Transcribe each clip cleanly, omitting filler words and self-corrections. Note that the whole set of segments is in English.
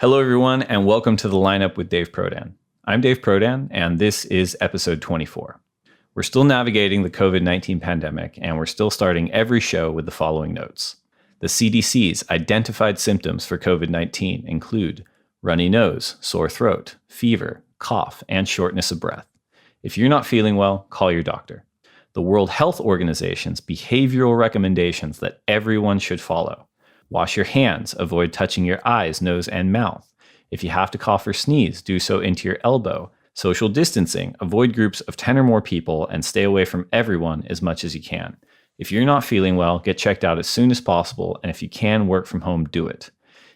Hello, everyone, and welcome to The Lineup with Dave Prodan. I'm Dave Prodan, and this is episode 24. We're still navigating the COVID-19 pandemic, and we're still starting every show with the following notes. The CDC's identified symptoms for COVID-19 include runny nose, sore throat, fever, cough, and shortness of breath. If you're not feeling well, call your doctor. The World Health Organization's behavioral recommendations that everyone should follow. Wash your hands, avoid touching your eyes, nose, and mouth. If you have to cough or sneeze, do so into your elbow. Social distancing, avoid groups of 10 or more people, and stay away from everyone as much as you can. If you're not feeling well, get checked out as soon as possible, and if you can work from home, do it.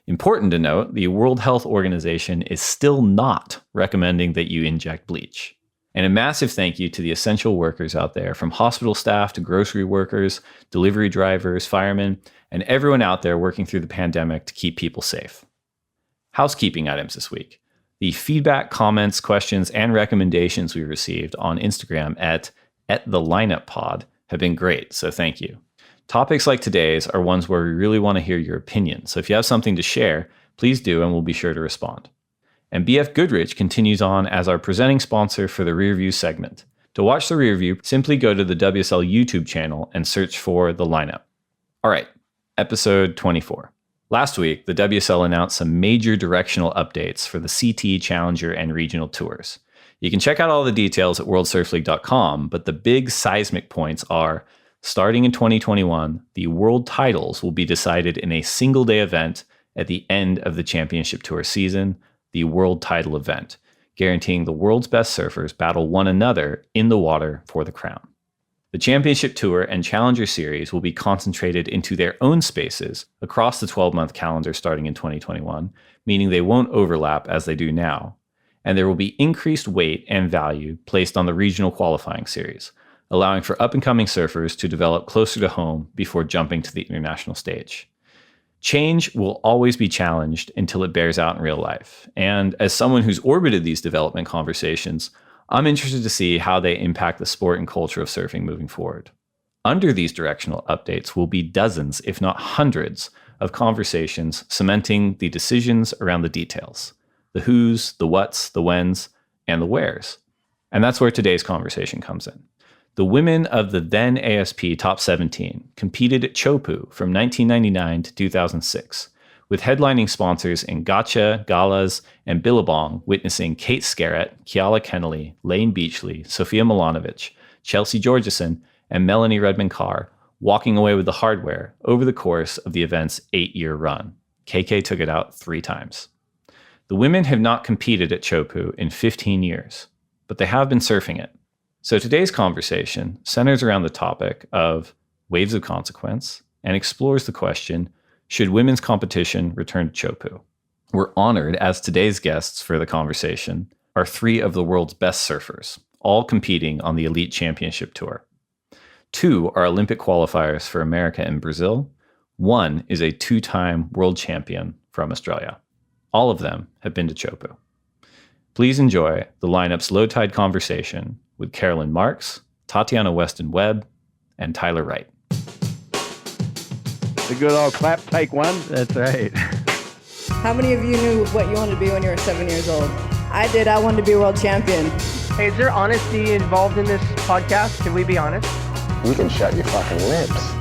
Important to note, the World Health Organization is still not recommending that you inject bleach. And a massive thank you to the essential workers out there, from hospital staff to grocery workers, delivery drivers, firemen, and everyone out there working through the pandemic to keep people safe. Housekeeping items this week. The feedback, comments, questions, and recommendations we received on Instagram at @TheLineupPod have been great, so thank you. Topics like today's are ones where we really want to hear your opinion, so if you have something to share, please do and we'll be sure to respond. And BF Goodrich continues on as our presenting sponsor for the Rear View segment. To watch the Rear View, simply go to the WSL YouTube channel and search for The Lineup. All right, episode 24. Last week, the WSL announced some major directional updates for the CT, Challenger, and Regional Tours. You can check out all the details at worldsurfleague.com, but the big seismic points are, starting in 2021, the world titles will be decided in a single-day event at the end of the Championship Tour season, the World Title event, guaranteeing the world's best surfers battle one another in the water for the crown. The Championship Tour and Challenger Series will be concentrated into their own spaces across the 12-month calendar starting in 2021, meaning they won't overlap as they do now. And there will be increased weight and value placed on the regional qualifying series, allowing for up-and-coming surfers to develop closer to home before jumping to the international stage. Change will always be challenged until it bears out in real life. And as someone who's orbited these development conversations, I'm interested to see how they impact the sport and culture of surfing moving forward. Under these directional updates will be dozens, if not hundreds, of conversations cementing the decisions around the details, the who's, the what's, the when's, and the where's. And that's where today's conversation comes in. The women of the then ASP Top 17 competed at Teahupo'o from 1999 to 2006, with headlining sponsors in Gotcha, Galas, and Billabong witnessing Kate Scariest, Keala Kennelly, Lane Beachley, Sophia Milanovic, Chelsea Georgeson, and Melanie Redmond-Carr walking away with the hardware over the course of the event's 8-year run. KK took it out 3 times. The women have not competed at Teahupo'o in 15 years, but they have been surfing it. So today's conversation centers around the topic of waves of consequence and explores the question, should women's competition return to Teahupo'o? We're honored as today's guests for the conversation are 3 of the world's best surfers, all competing on the Elite Championship Tour. 2 are Olympic qualifiers for America and Brazil. 1 is a 2-time world champion from Australia. All of them have been to Teahupo'o. Please enjoy the lineup's low tide conversation with Carolyn Marks, Tatiana Weston-Webb, and Tyler Wright. The good old clap, take one. That's right. How many of you knew what you wanted to be when you were 7 years old? I did. I wanted to be a world champion. Hey, is there honesty involved in this podcast? Can we be honest? You can shut your fucking lips.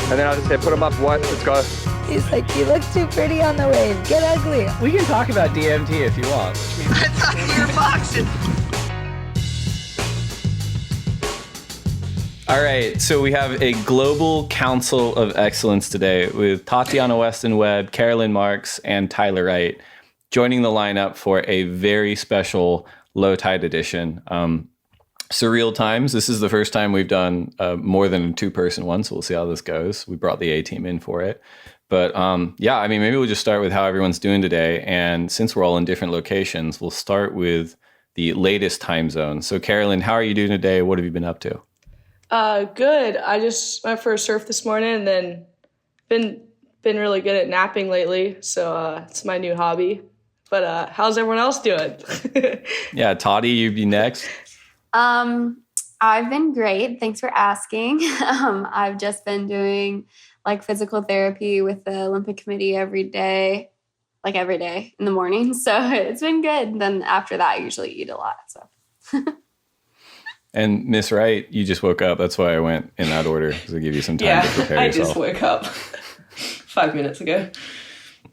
And then I'll just say, put them up, what? Let's go. He's like, you look too pretty on the wave. Get ugly. We can talk about DMT if you want. I thought you were boxing. All right, so we have a global council of excellence today with Tatiana Weston-Webb, Carolyn Marks, and Tyler Wright joining the lineup for a very special low tide edition. Surreal times. This is the first time we've done more than a 2-person one, so we'll see how this goes. We brought the A-team in for it. But yeah, I mean, maybe we'll just start with how everyone's doing today. And since we're all in different locations, we'll start with the latest time zone. So Carolyn, how are you doing today? What have you been up to? Good. I just went for a surf this morning and then been really good at napping lately. So it's my new hobby. But how's everyone else doing? Yeah, Toddy, you'd be next. I've been great. Thanks for asking. I've just been doing like physical therapy with the Olympic Committee every day. like every day in the morning. So it's been good. And then after that, I usually eat a lot. So. And Miss Wright, you just woke up. That's why I went in that order, because I give you some time to prepare yourself. I just woke up 5 minutes ago.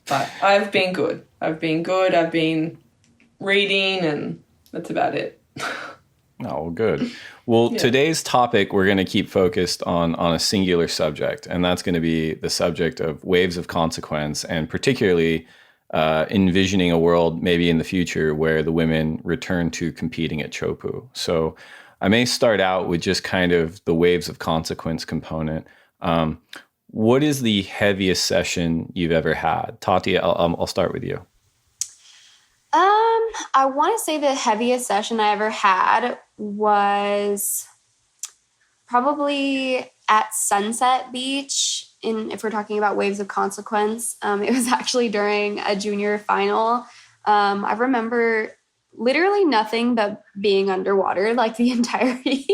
But I've been good. I've been reading, and that's about it. Oh, well, good. Well, Today's topic, we're going to keep focused on a singular subject, and that's going to be the subject of waves of consequence, and particularly envisioning a world maybe in the future where the women return to competing at Teahupo'o. So I may start out with just kind of the waves of consequence component. What is the heaviest session you've ever had? Tati, I'll start with you. I want to say the heaviest session I ever had was probably at Sunset Beach. If we're talking about waves of consequence, it was actually during a junior final. I remember literally nothing but being underwater like the entire week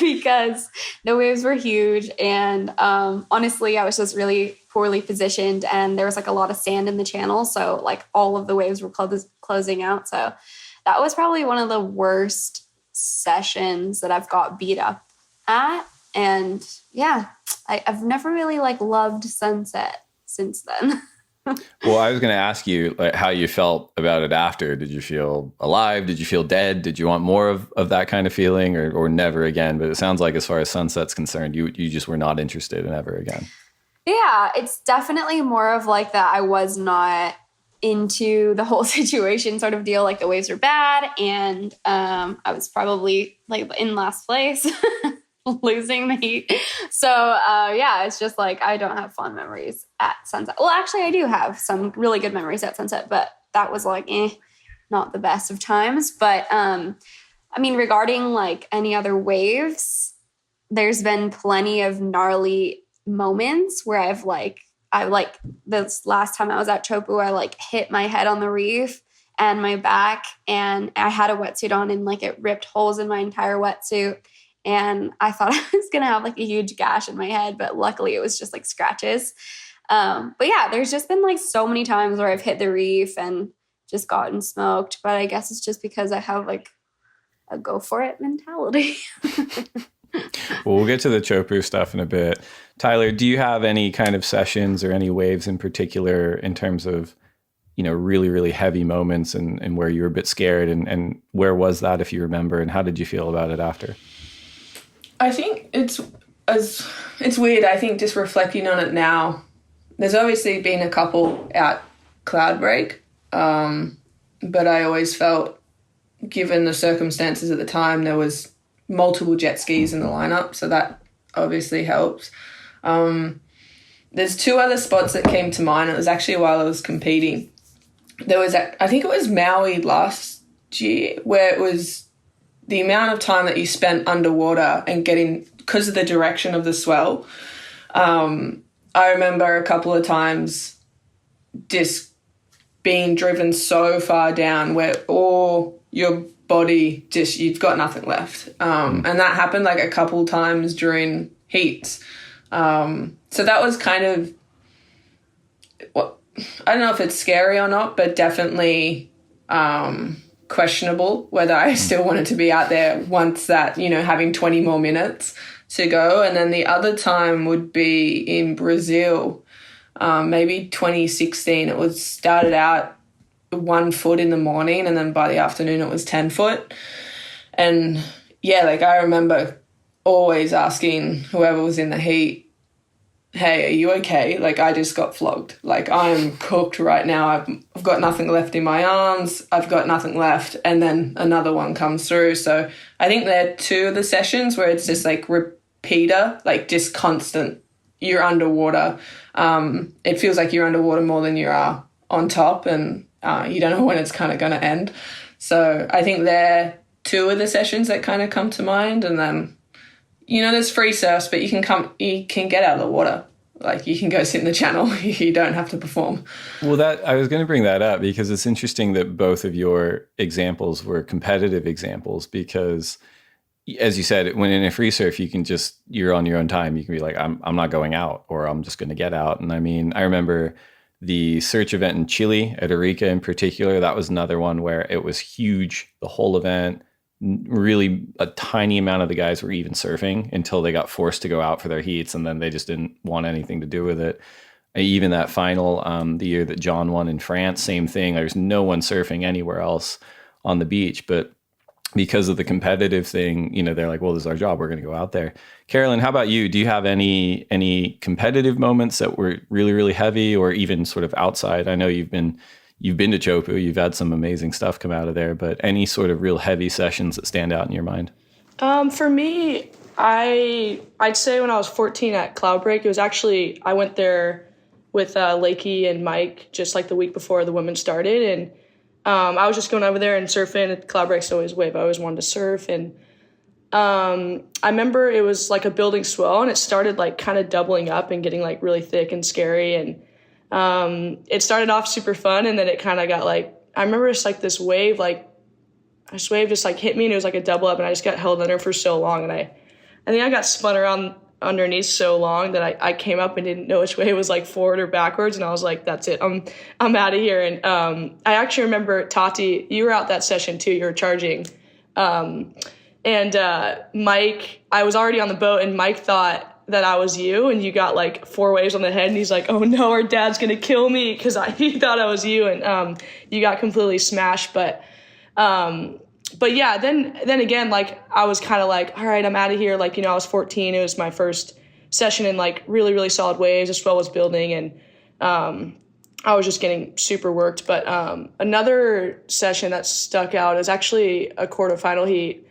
because the waves were huge. And honestly, I was just really poorly positioned, and there was like a lot of sand in the channel. So like all of the waves were closing out. So that was probably one of the worst sessions that I've got beat up at. And yeah, I've never really like loved sunset since then. Well, I was going to ask you like how you felt about it after. Did you feel alive? Did you feel dead? Did you want more of that kind of feeling, or never again? But it sounds like as far as sunset's concerned, you just were not interested in ever again. Yeah, it's definitely more of like that I was not into the whole situation sort of deal. Like the waves were bad, and I was probably like in last place. Losing the heat. So yeah, it's just like I don't have fond memories at sunset. Well, actually I do have some really good memories at sunset, but that was like not the best of times. But I mean, regarding like any other waves, there's been plenty of gnarly moments where I've like this last time I was at Teahupo'o, I like hit my head on the reef and my back, and I had a wetsuit on, and like it ripped holes in my entire wetsuit. And I thought I was going to have like a huge gash in my head, but luckily it was just like scratches. But yeah, there's just been like so many times where I've hit the reef and just gotten smoked. But I guess it's just because I have like a go for it mentality. Well, we'll get to the Teahupo'o stuff in a bit. Tyler, do you have any kind of sessions or any waves in particular in terms of, you know, really, really heavy moments and where you were a bit scared, and where was that, if you remember, and how did you feel about it after? I think it's weird. I think just reflecting on it now, there's obviously been a couple at Cloudbreak, but I always felt, given the circumstances at the time, there was multiple jet skis in the lineup, so that obviously helps. There's two other spots that came to mind. It was actually while I was competing. There was, I think it was Maui last year, where it was the amount of time that you spent underwater and getting, because of the direction of the swell. I remember a couple of times just being driven so far down where all your body just, you've got nothing left. And that happened like a couple times during heats. So that was kind of, I don't know if it's scary or not, but definitely questionable whether I still wanted to be out there once that, you know, having 20 more minutes to go. And then the other time would be in Brazil, maybe 2016. It was started out 1 foot in the morning, and then by the afternoon it was 10 foot. And yeah, like I remember always asking whoever was in the heat, hey, are you okay? Like, I just got flogged. Like, I'm cooked right now. I've got nothing left in my arms. I've got nothing left. And then another one comes through. So I think there are two of the sessions where it's just like repeater, like just constant. You're underwater. It feels like you're underwater more than you are on top, and you don't know when it's kind of going to end. So I think they're two of the sessions that kind of come to mind. And then, you know, there's free surfs, but you can get out of the water. Like, you can go sit in the channel. You don't have to perform. Well, I was going to bring that up because it's interesting that both of your examples were competitive examples, because as you said, when in a free surf, you're on your own time. You can be like, I'm not going out, or I'm just going to get out. And I mean, I remember The search event in Chile at Arica in particular, that was another one where it was huge, the whole event. Really a tiny amount of the guys were even surfing until they got forced to go out for their heats, and then they just didn't want anything to do with it. Even that final, the year that John won in France, same thing. There's no one surfing anywhere else on the beach, but because of the competitive thing, they're like, well, this is our job. We're going to go out there. Carolyn, how about you? Do you have any competitive moments that were really, really heavy, or even sort of outside? I know you've been to Teahupo'o. You've had some amazing stuff come out of there, but any sort of real heavy sessions that stand out in your mind? For me, I'd say when I was 14 at Cloudbreak, it was actually, I went there with Lakey and Mike just like the week before the women started, and I was just going over there and surfing at Cloudbreak's always wave. I always wanted to surf, and I remember it was like a building swell, and it started like kind of doubling up and getting like really thick and scary, and it started off super fun, and then it kind of got like, I remember it's like this wave, like this wave just like hit me, and it was like a double up, and I just got held under for so long, and I think I got spun around underneath so long that I came up and didn't know which way it was like forward or backwards, and I was like, that's it, I'm out of here. And I actually remember, Tati, you were out that session too, you were charging, and Mike, I was already on the boat, and Mike thought that I was you, and you got like 4 waves on the head, and he's like, oh no, our dad's gonna kill me, because he thought I was you, and you got completely smashed. But yeah, then again, like I was kind of like, all right, I'm out of here. Like, I was 14. It was my first session in like really, really solid waves. The swell was building, and I was just getting super worked. But another session that stuck out is actually a quarterfinal heat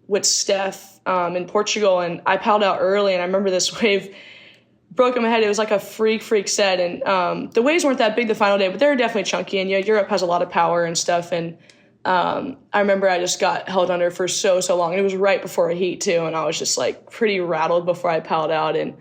with Steph in Portugal, and I paddled out early, and I remember this wave broke in my head. It was like a freak set, and the waves weren't that big the final day, but they were definitely chunky, and Europe has a lot of power and stuff, and I remember I just got held under for so long, and it was right before a heat too, and I was just like pretty rattled before I paddled out, and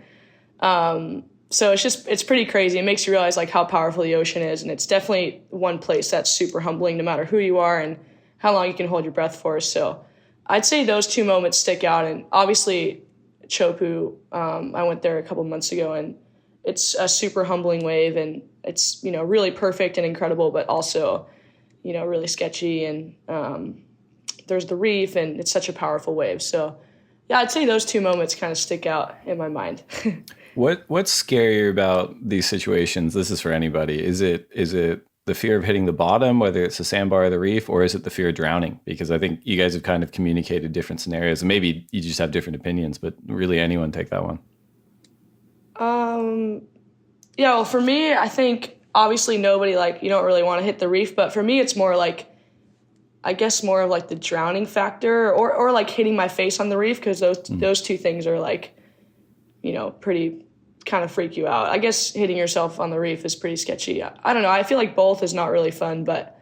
so it's pretty crazy. It makes you realize like how powerful the ocean is, and it's definitely one place that's super humbling no matter who you are and how long you can hold your breath for. So I'd say those 2 moments stick out, and obviously Teahupo'o, I went there a couple months ago, and it's a super humbling wave, and it's, really perfect and incredible, but also, really sketchy, and there's the reef, and it's such a powerful wave. So yeah, I'd say those 2 moments kind of stick out in my mind. What's scarier about these situations? This is for anybody. Is it the fear of hitting the bottom, whether it's the sandbar or the reef, or is it the fear of drowning? Because I think you guys have kind of communicated different scenarios, and maybe you just have different opinions, but really anyone take that one. Yeah, well, for me, I think obviously nobody, like, you don't really want to hit the reef, but for me, it's more like, I guess more of like the drowning factor, or like hitting my face on the reef, because those 2 things are like, pretty kind of freak you out. I guess hitting yourself on the reef is pretty sketchy. I don't know. I feel like both is not really fun, but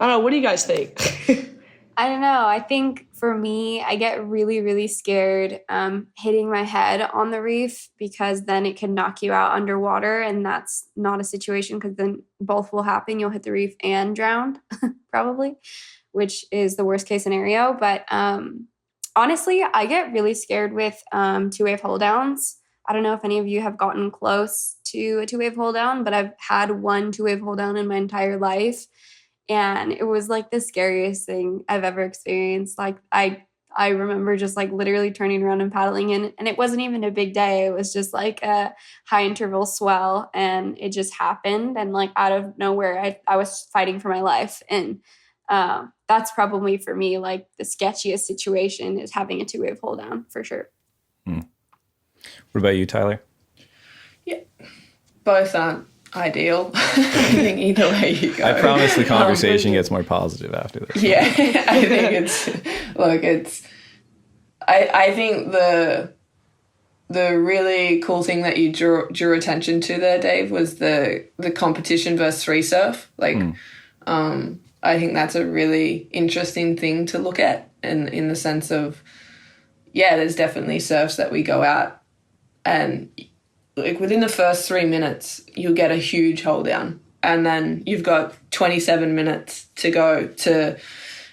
I don't know. What do you guys think? I don't know. I think for me, I get really, really scared hitting my head on the reef, because then it can knock you out underwater, and that's not a situation, because then both will happen. You'll hit the reef and drown, probably, which is the worst case scenario. But honestly, I get really scared with 2-wave hold downs. I don't know if any of you have gotten close to a 2-wave hold down, but I've had 1 2-wave hold down in my entire life. And it was like the scariest thing I've ever experienced. Like I remember just like literally turning around and paddling in, and it wasn't even a big day. It was just like a high interval swell, and it just happened. And like out of nowhere, I was fighting for my life. And that's probably for me, like the sketchiest situation is having a 2-wave hold down for sure. What about you, Tyler? Yeah, both aren't ideal. I think either way you go. I promise the conversation gets more positive after this. Yeah, I think I think the really cool thing that you drew attention to there, Dave, was the competition versus free surf. Like, I think that's a really interesting thing to look at, in the sense of, yeah, there's definitely surfs that we go out, and like within the first 3 minutes, you'll get a huge hold down. And then you've got 27 minutes to go to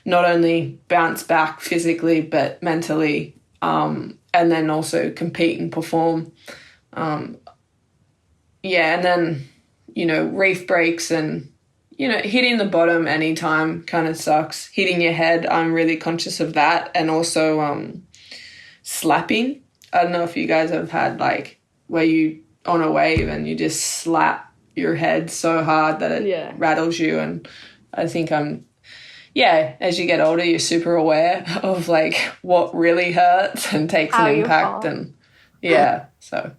not only bounce back physically, but mentally, and then also compete and perform. And then reef breaks and, hitting the bottom anytime kind of sucks. Hitting your head, I'm really conscious of that. And also slapping. I don't know if you guys have had like where you on a wave and you just slap your head so hard that it rattles you. And I think as you get older, you're super aware of like what really hurts and takes an impact. And so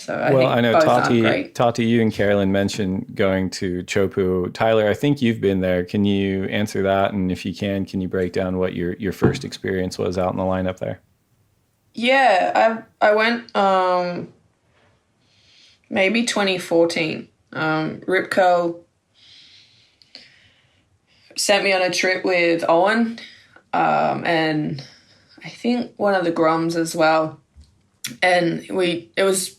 I know Tati, you and Carolyn mentioned going to Teahupo'o. Tyler, I think you've been there. Can you answer that? And if you can you break down what your first experience was out in the lineup there? Yeah, I went maybe 2014. Rip Curl sent me on a trip with Owen and I think one of the Groms as well. And it was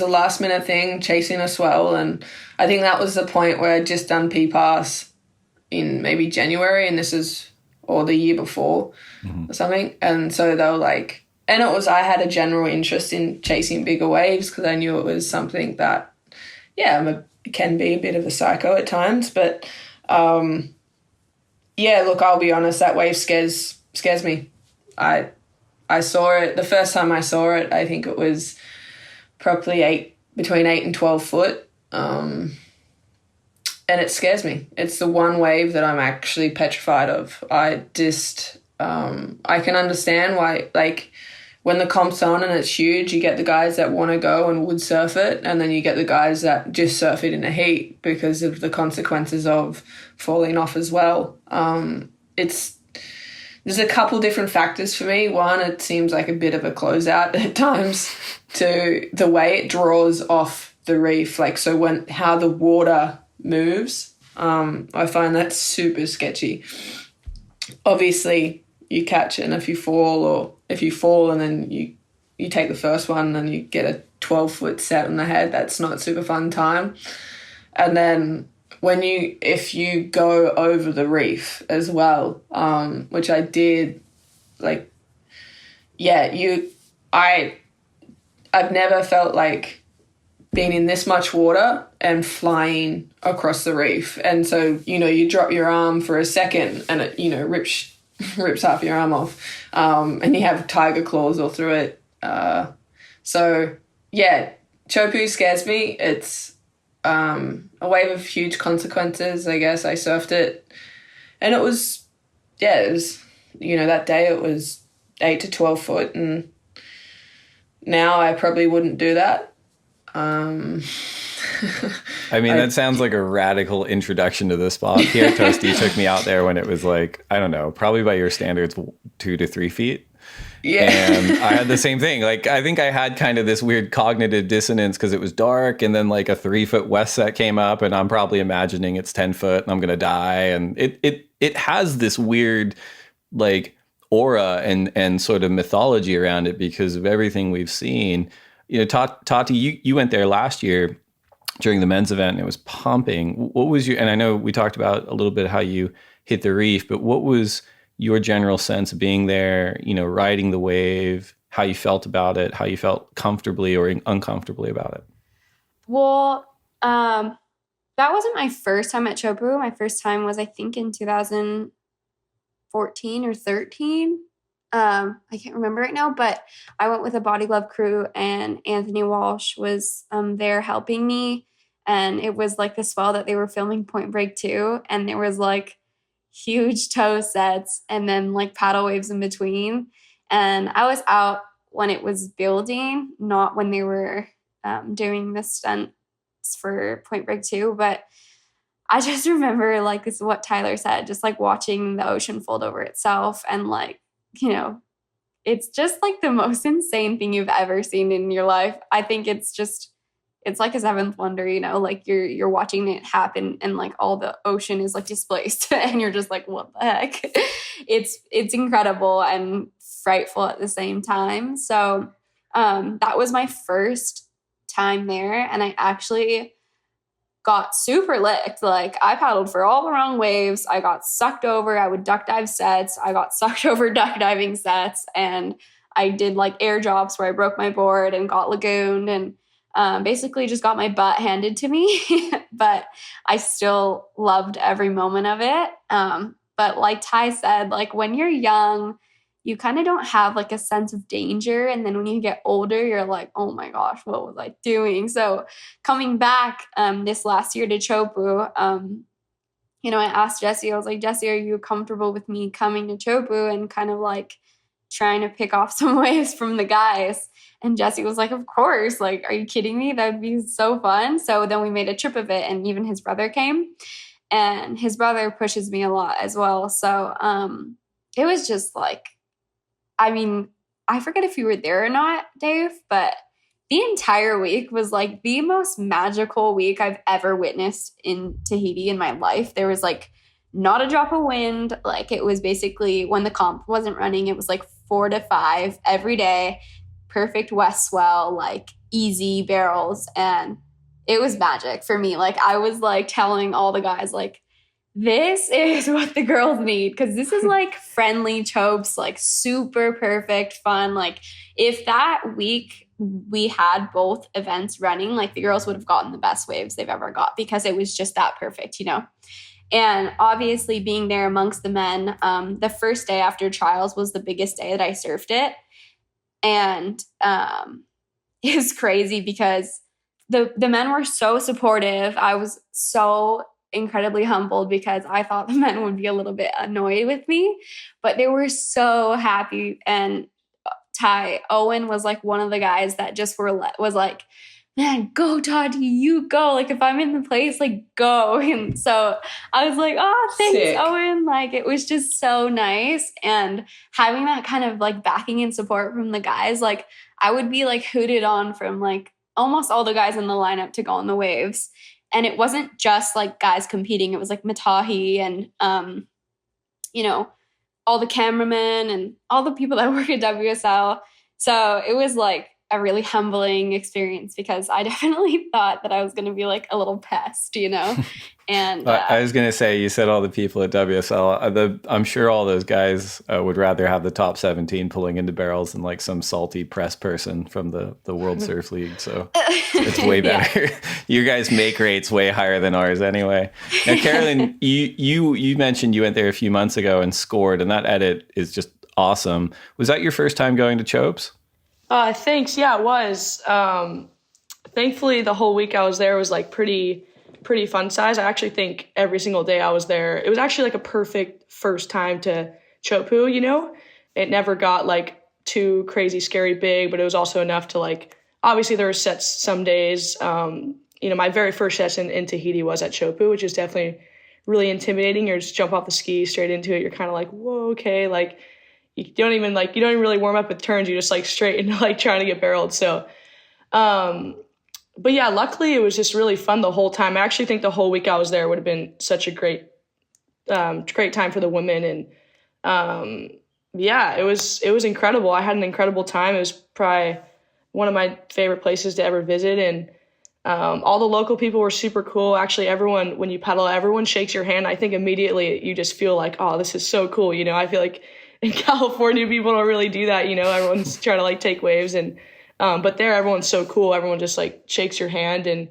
a last minute thing, chasing a swell. And I think that was the point where I'd just done P-Pass in maybe January, and or the year before or something. And so they were like, I had a general interest in chasing bigger waves because I knew it was something that, can be a bit of a psycho at times. But, look, I'll be honest, that wave scares me. I saw it, the first time I saw it, I think it was probably between 8 and 12 foot. And it scares me. It's the one wave that I'm actually petrified of. I can understand why, like, when the comp's on and it's huge, you get the guys that want to go and would surf it, and then you get the guys that just surf it in the heat because of the consequences of falling off as well. There's a couple different factors for me. One, it seems like a bit of a closeout at times to the way it draws off the reef. Like, so how the water moves, I find that super sketchy. Obviously, you catch it, and if you fall and then you take the first one and you get a 12-foot set on the head, that's not a super fun time. And then if you go over the reef as well, which I did, like, I've never felt like being in this much water and flying across the reef. And so, you drop your arm for a second and it, rips half your arm off, and you have tiger claws all through it. Teahupo'o scares me. It's a wave of huge consequences, I guess. I surfed it, and it was, that day it was 8 to 12 foot, and now I probably wouldn't do that. I mean, that sounds like a radical introduction to the spot. Pierre Toasty took me out there when it was like, I don't know, probably by your standards, 2 to 3 feet. Yeah. And I had the same thing. Like, I think I had kind of this weird cognitive dissonance because it was dark, and then like a 3-foot west set came up, and I'm probably imagining it's 10 foot and I'm going to die. And it has this weird like aura and sort of mythology around it because of everything we've seen. Tati, you went there last year during the men's event and it was pumping. What was and I know we talked about a little bit how you hit the reef, but what was your general sense of being there, riding the wave, how you felt about it, how you felt comfortably or uncomfortably about it? Well, that wasn't my first time at Teahupo'o. My first time was, I think, in 2014 or 13. I can't remember right now, but I went with a Body Glove crew, and Anthony Walsh was there helping me. And it was like the swell that they were filming Point Break 2. And there was like huge toe sets and then like paddle waves in between. And I was out when it was building, not when they were doing the stunts for Point Break 2. But I just remember, like, this is what Tyler said, just like watching the ocean fold over itself, and like, it's just like the most insane thing you've ever seen in your life. I think it's like a seventh wonder, like you're watching it happen, and like all the ocean is like displaced and you're just like, what the heck? It's incredible and frightful at the same time. So that was my first time there, and I actually got super licked. Like, I paddled for all the wrong waves. I got sucked over. I would duck dive sets. I got sucked over duck diving sets. And I did like air drops where I broke my board and got lagooned. And basically just got my butt handed to me, but I still loved every moment of it. But like Ty said, like when you're young, you kind of don't have like a sense of danger. And then when you get older, you're like, oh my gosh, what was I doing? So coming back this last year to Teahupo'o, I asked Jessie, I was like, Jessie, are you comfortable with me coming to Teahupo'o and kind of like trying to pick off some waves from the guys? And Jessie was like, of course, like, are you kidding me? That would be so fun. So then we made a trip of it, and even his brother came, and his brother pushes me a lot as well. So it was just like, I mean, I forget if you were there or not, Dave, but the entire week was like the most magical week I've ever witnessed in Tahiti in my life. There was like not a drop of wind. Like it was basically when the comp wasn't running, it was like 4 to 5 every day, perfect west swell, like easy barrels. And it was magic for me. Like I was like telling all the guys, like, this is what the girls need, because this is like friendly chopes, like super perfect fun. Like if that week we had both events running, like the girls would have gotten the best waves they've ever got, because it was just that perfect, And obviously being there amongst the men, the first day after trials was the biggest day that I surfed it. And it was crazy because the men were so supportive. I was so incredibly humbled because I thought the men would be a little bit annoyed with me, but they were so happy. And Owen was like one of the guys that just was like, man, go Tati, you go. Like if I'm in the place, like go. And so I was like, oh, thanks, sick. Owen. Like it was just so nice. And having that kind of like backing and support from the guys, like I would be like hooted on from like almost all the guys in the lineup to go on the waves. And it wasn't just like guys competing. It was like Matahi and, all the cameramen and all the people that work at WSL. So it was like a really humbling experience because I definitely thought that I was going to be like a little pest, And I was going to say, you said all the people at WSL. I'm sure all those guys would rather have the top 17 pulling into barrels than like some salty press person from the World Surf League. So it's way better. Yeah. You guys make rates way higher than ours anyway. Now, Carolyn, you mentioned you went there a few months ago and scored, and that edit is just awesome. Was that your first time going to Chopes? Thanks. Yeah, it was. Thankfully, the whole week I was there was like pretty fun size. I actually think every single day I was there, it was actually like a perfect first time to Teahupo'o, It never got like too crazy, scary big, but it was also enough to like, obviously there were sets some days. My very first session in Tahiti was at Teahupo'o, which is definitely really intimidating. You just jump off the ski straight into it. You're kind of like, whoa, okay. Like you don't even really warm up with turns. You just like straight into like trying to get barreled. So, but yeah, luckily it was just really fun the whole time. I actually think the whole week I was there would have been such a great time for the women. And it was incredible. I had an incredible time. It was probably one of my favorite places to ever visit. And all the local people were super cool. Actually, everyone, when you pedal, everyone shakes your hand. I think immediately you just feel like, oh, this is so cool. I feel like in California, people don't really do that. Everyone's trying to like take waves and, but there, everyone's so cool. Everyone just like shakes your hand, and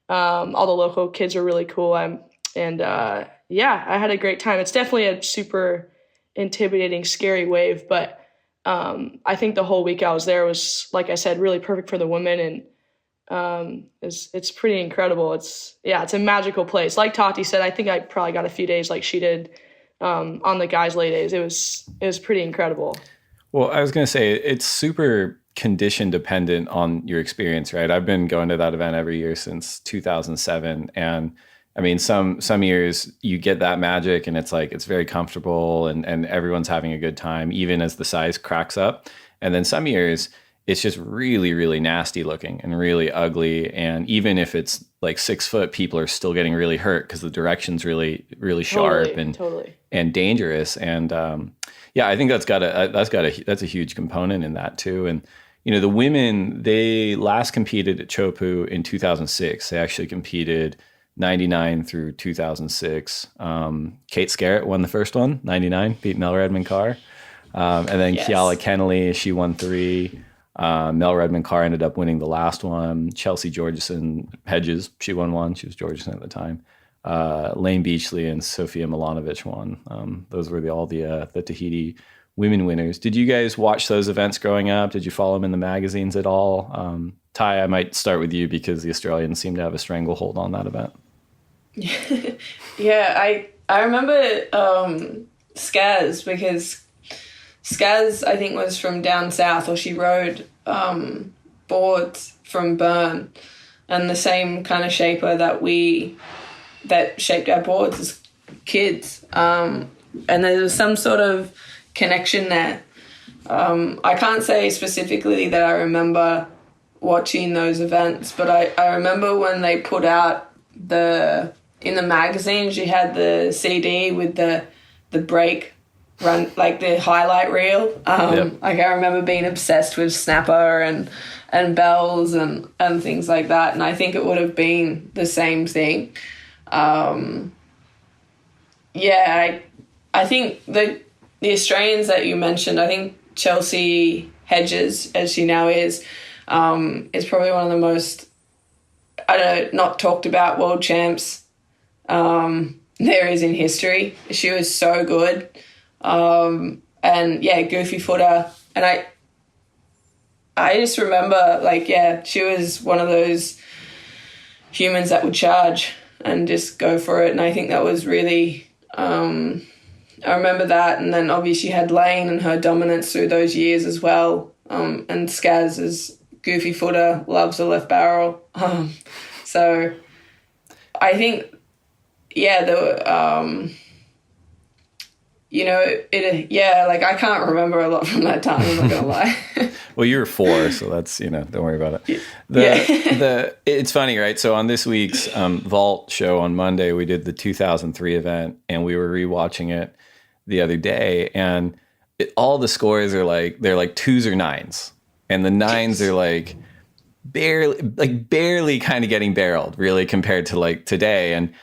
all the local kids are really cool. I had a great time. It's definitely a super intimidating, scary wave, but I think the whole week I was there was, like I said, really perfect for the women, and it's pretty incredible. It's a magical place. Like Tati said, I think I probably got a few days like she did on the guys' lay days. It was pretty incredible. Well, I was going to say it's super condition dependent on your experience, right? I've been going to that event every year since 2007, and I mean, some years you get that magic and it's like it's very comfortable and everyone's having a good time, even as the size cracks up. And then some years it's just really, really nasty looking and really ugly. And even if it's like 6 foot, people are still getting really hurt because the direction's really, really sharp and dangerous. And I think that's a huge component in that too. And the women, they last competed at Teahupo'o in 2006. They actually competed 99 through 2006. Kate Scariest won the first one, 99, beat Mel Redmond Carr. And then yes. Kiala Kennelly, she won 3. Mel Redmond Carr ended up winning the last one. Chelsea Georgeson Hedges, she won one. She was Georgeson at the time. Lane Beachley and Sofia Milanovic won. Those were all the Tahiti women winners. Did you guys watch those events growing up? Did you follow them in the magazines at all? Ty, I might start with you because the Australians seem to have a stranglehold on that event. Yeah, I remember Skaz, because Skaz, I think, was from down south, or she rode boards from Bern, and the same kind of shaper that shaped our boards as kids. And there was some sort of connection there. I can't say specifically that I remember watching those events, but I remember when they put out in the magazine, she had the CD with the break run, like the highlight reel. Like I remember being obsessed with Snapper and bells and things like that, and I think it would have been the same thing. I think the Australians that you mentioned, I think Chelsea Hedges, as she now is probably one of the most, not talked about world champs there is in history. She was so good. Goofy footer. And I just remember, she was one of those humans that would charge and just go for it. And I think that was really, I remember that. And then obviously you had Lane and her dominance through those years as well. And Skaz is goofy footer, loves the left barrel. So I think, I can't remember a lot from that time, I'm not gonna lie. Well, you were 4, so that's, don't worry about it. It's funny, right? So on this week's Vault show on Monday, we did the 2003 event, and we were rewatching it the other day, and all the scores are they're like 2s or 9s, and the 9s are barely kind of getting barreled, really, compared to today. And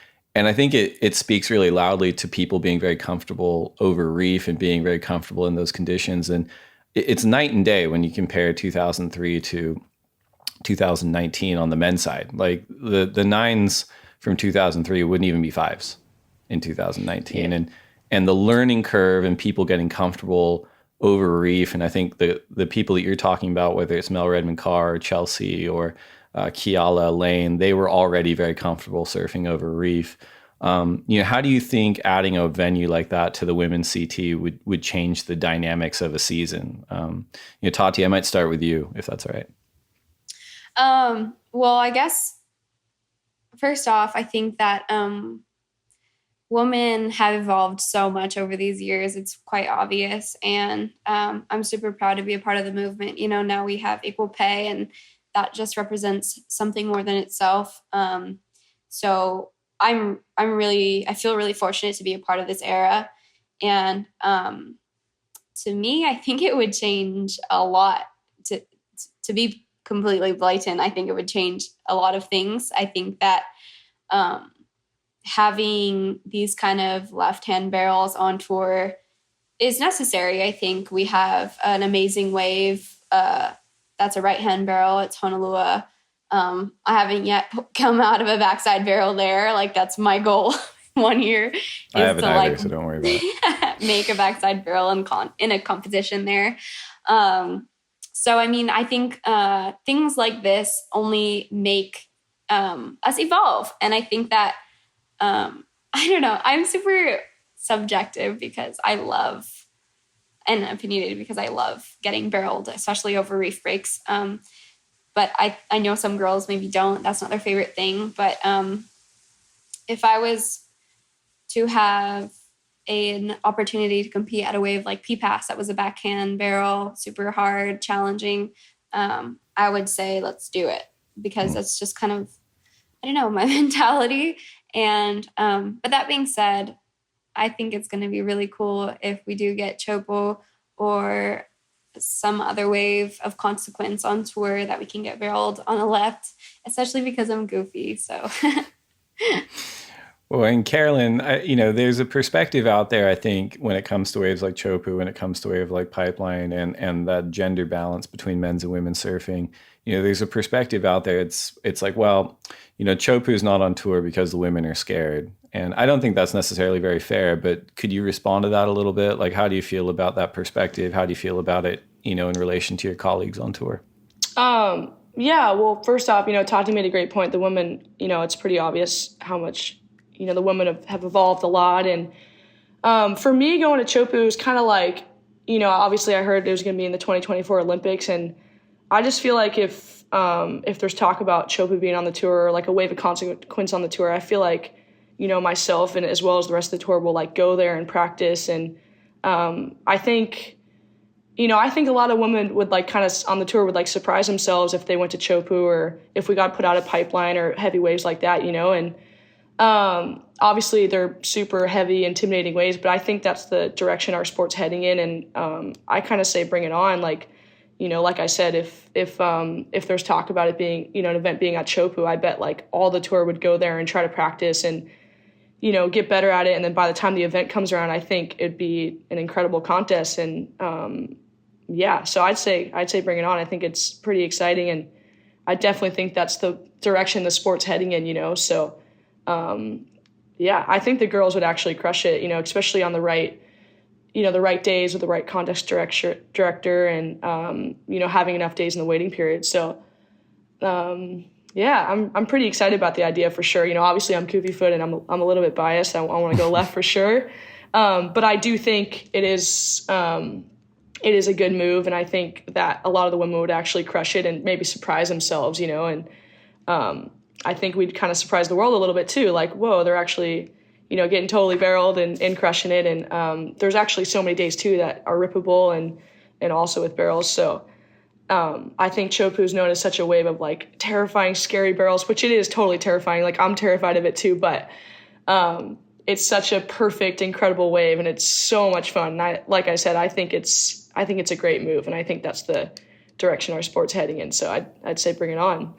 I think it speaks really loudly to people being very comfortable over reef and being very comfortable in those conditions. And it's night and day when you compare 2003 to 2019 on the men's side. Like the 9s from 2003 wouldn't even be 5s in 2019. Yeah. And the learning curve and people getting comfortable over reef. And I think the people that you're talking about, whether it's Mel Redmond Carr or Chelsea or Kiala Lane, they were already very comfortable surfing over reef. How do you think adding a venue like that to the women's CT would change the dynamics of a season? Tati, I might start with you, if that's all right. Well, I guess first off, I think that women have evolved so much over these years. It's quite obvious. And I'm super proud to be a part of the movement. Now we have equal pay, and that just represents something more than itself. So I feel really fortunate to be a part of this era. And to me, I think it would change a lot. To be completely blatant, I think it would change a lot of things. I think that having these kind of left-hand barrels on tour is necessary. I think we have an amazing wave. That's a right-hand barrel. It's Honolua. I haven't yet come out of a backside barrel there. That's my goal one year. I haven't either, so don't worry about it. Make a backside barrel in a competition there. So, I think things like this only make us evolve. And I think that, I don't know, I'm super subjective because I love, and opinionated because I love getting barreled, especially over reef breaks. But I know some girls maybe don't. That's not their favorite thing. But if I was to have an opportunity to compete at a wave like P-Pass, that was a backhand barrel, super hard, challenging, I would say let's do it, because that's just kind of, I don't know, my mentality. And but that being said, I think it's going to be really cool if we do get Teahupo'o or some other wave of consequence on tour that we can get barreled on the left, especially because I'm goofy. So Well, and Carolyn, there's a perspective out there, I think, when it comes to waves like Teahupo'o, when it comes to wave like Pipeline and that gender balance between men's and women's surfing. There's a perspective out there. It's like, well, Teahupo'o is not on tour because the women are scared. And I don't think that's necessarily very fair, but could you respond to that a little bit? Like, how do you feel about that perspective? How do you feel about it, in relation to your colleagues on tour? Yeah, well, first off, Tati made a great point. The women, it's pretty obvious how much, the women have evolved a lot. And for me, going to Teahupo'o was kind of like, obviously I heard it was going to be in the 2024 Olympics. And I just feel like if there's talk about Teahupo'o being on the tour or like a wave of consequence on the tour, I feel like, myself and as well as the rest of the tour will like go there and practice. And I think a lot of women would like kind of on the tour would like surprise themselves if they went to Teahupo'o or if we got put out at Pipeline or heavy waves like that, and obviously they're super heavy, intimidating waves, but I think that's the direction our sport's heading in. And I kind of say bring it on. Like, like I said, if there's talk about it being, an event being at Teahupo'o, I bet like all the tour would go there and try to practice and, get better at it. And then by the time the event comes around, I think it'd be an incredible contest. And so I'd say bring it on. I think it's pretty exciting. And I definitely think that's the direction the sport's heading in, so I think the girls would actually crush it, especially on the right days with the right contest director and, having enough days in the waiting period. So, I'm pretty excited about the idea for sure. Obviously I'm goofy foot and I'm a little bit biased. I want to go left for sure. But I do think it is a good move. And I think that a lot of the women would actually crush it and maybe surprise themselves, and, I think we'd kind of surprise the world a little bit too. Like, whoa, they're actually, getting totally barreled and crushing it. And there's actually so many days too that are rippable and also with barrels. So I think Teahupo'o is known as such a wave of like terrifying, scary barrels, which it is totally terrifying. Like I'm terrified of it too, but it's such a perfect, incredible wave and it's so much fun. And like I said, I think it's a great move. And I think that's the direction our sport's heading in. So I'd say bring it on.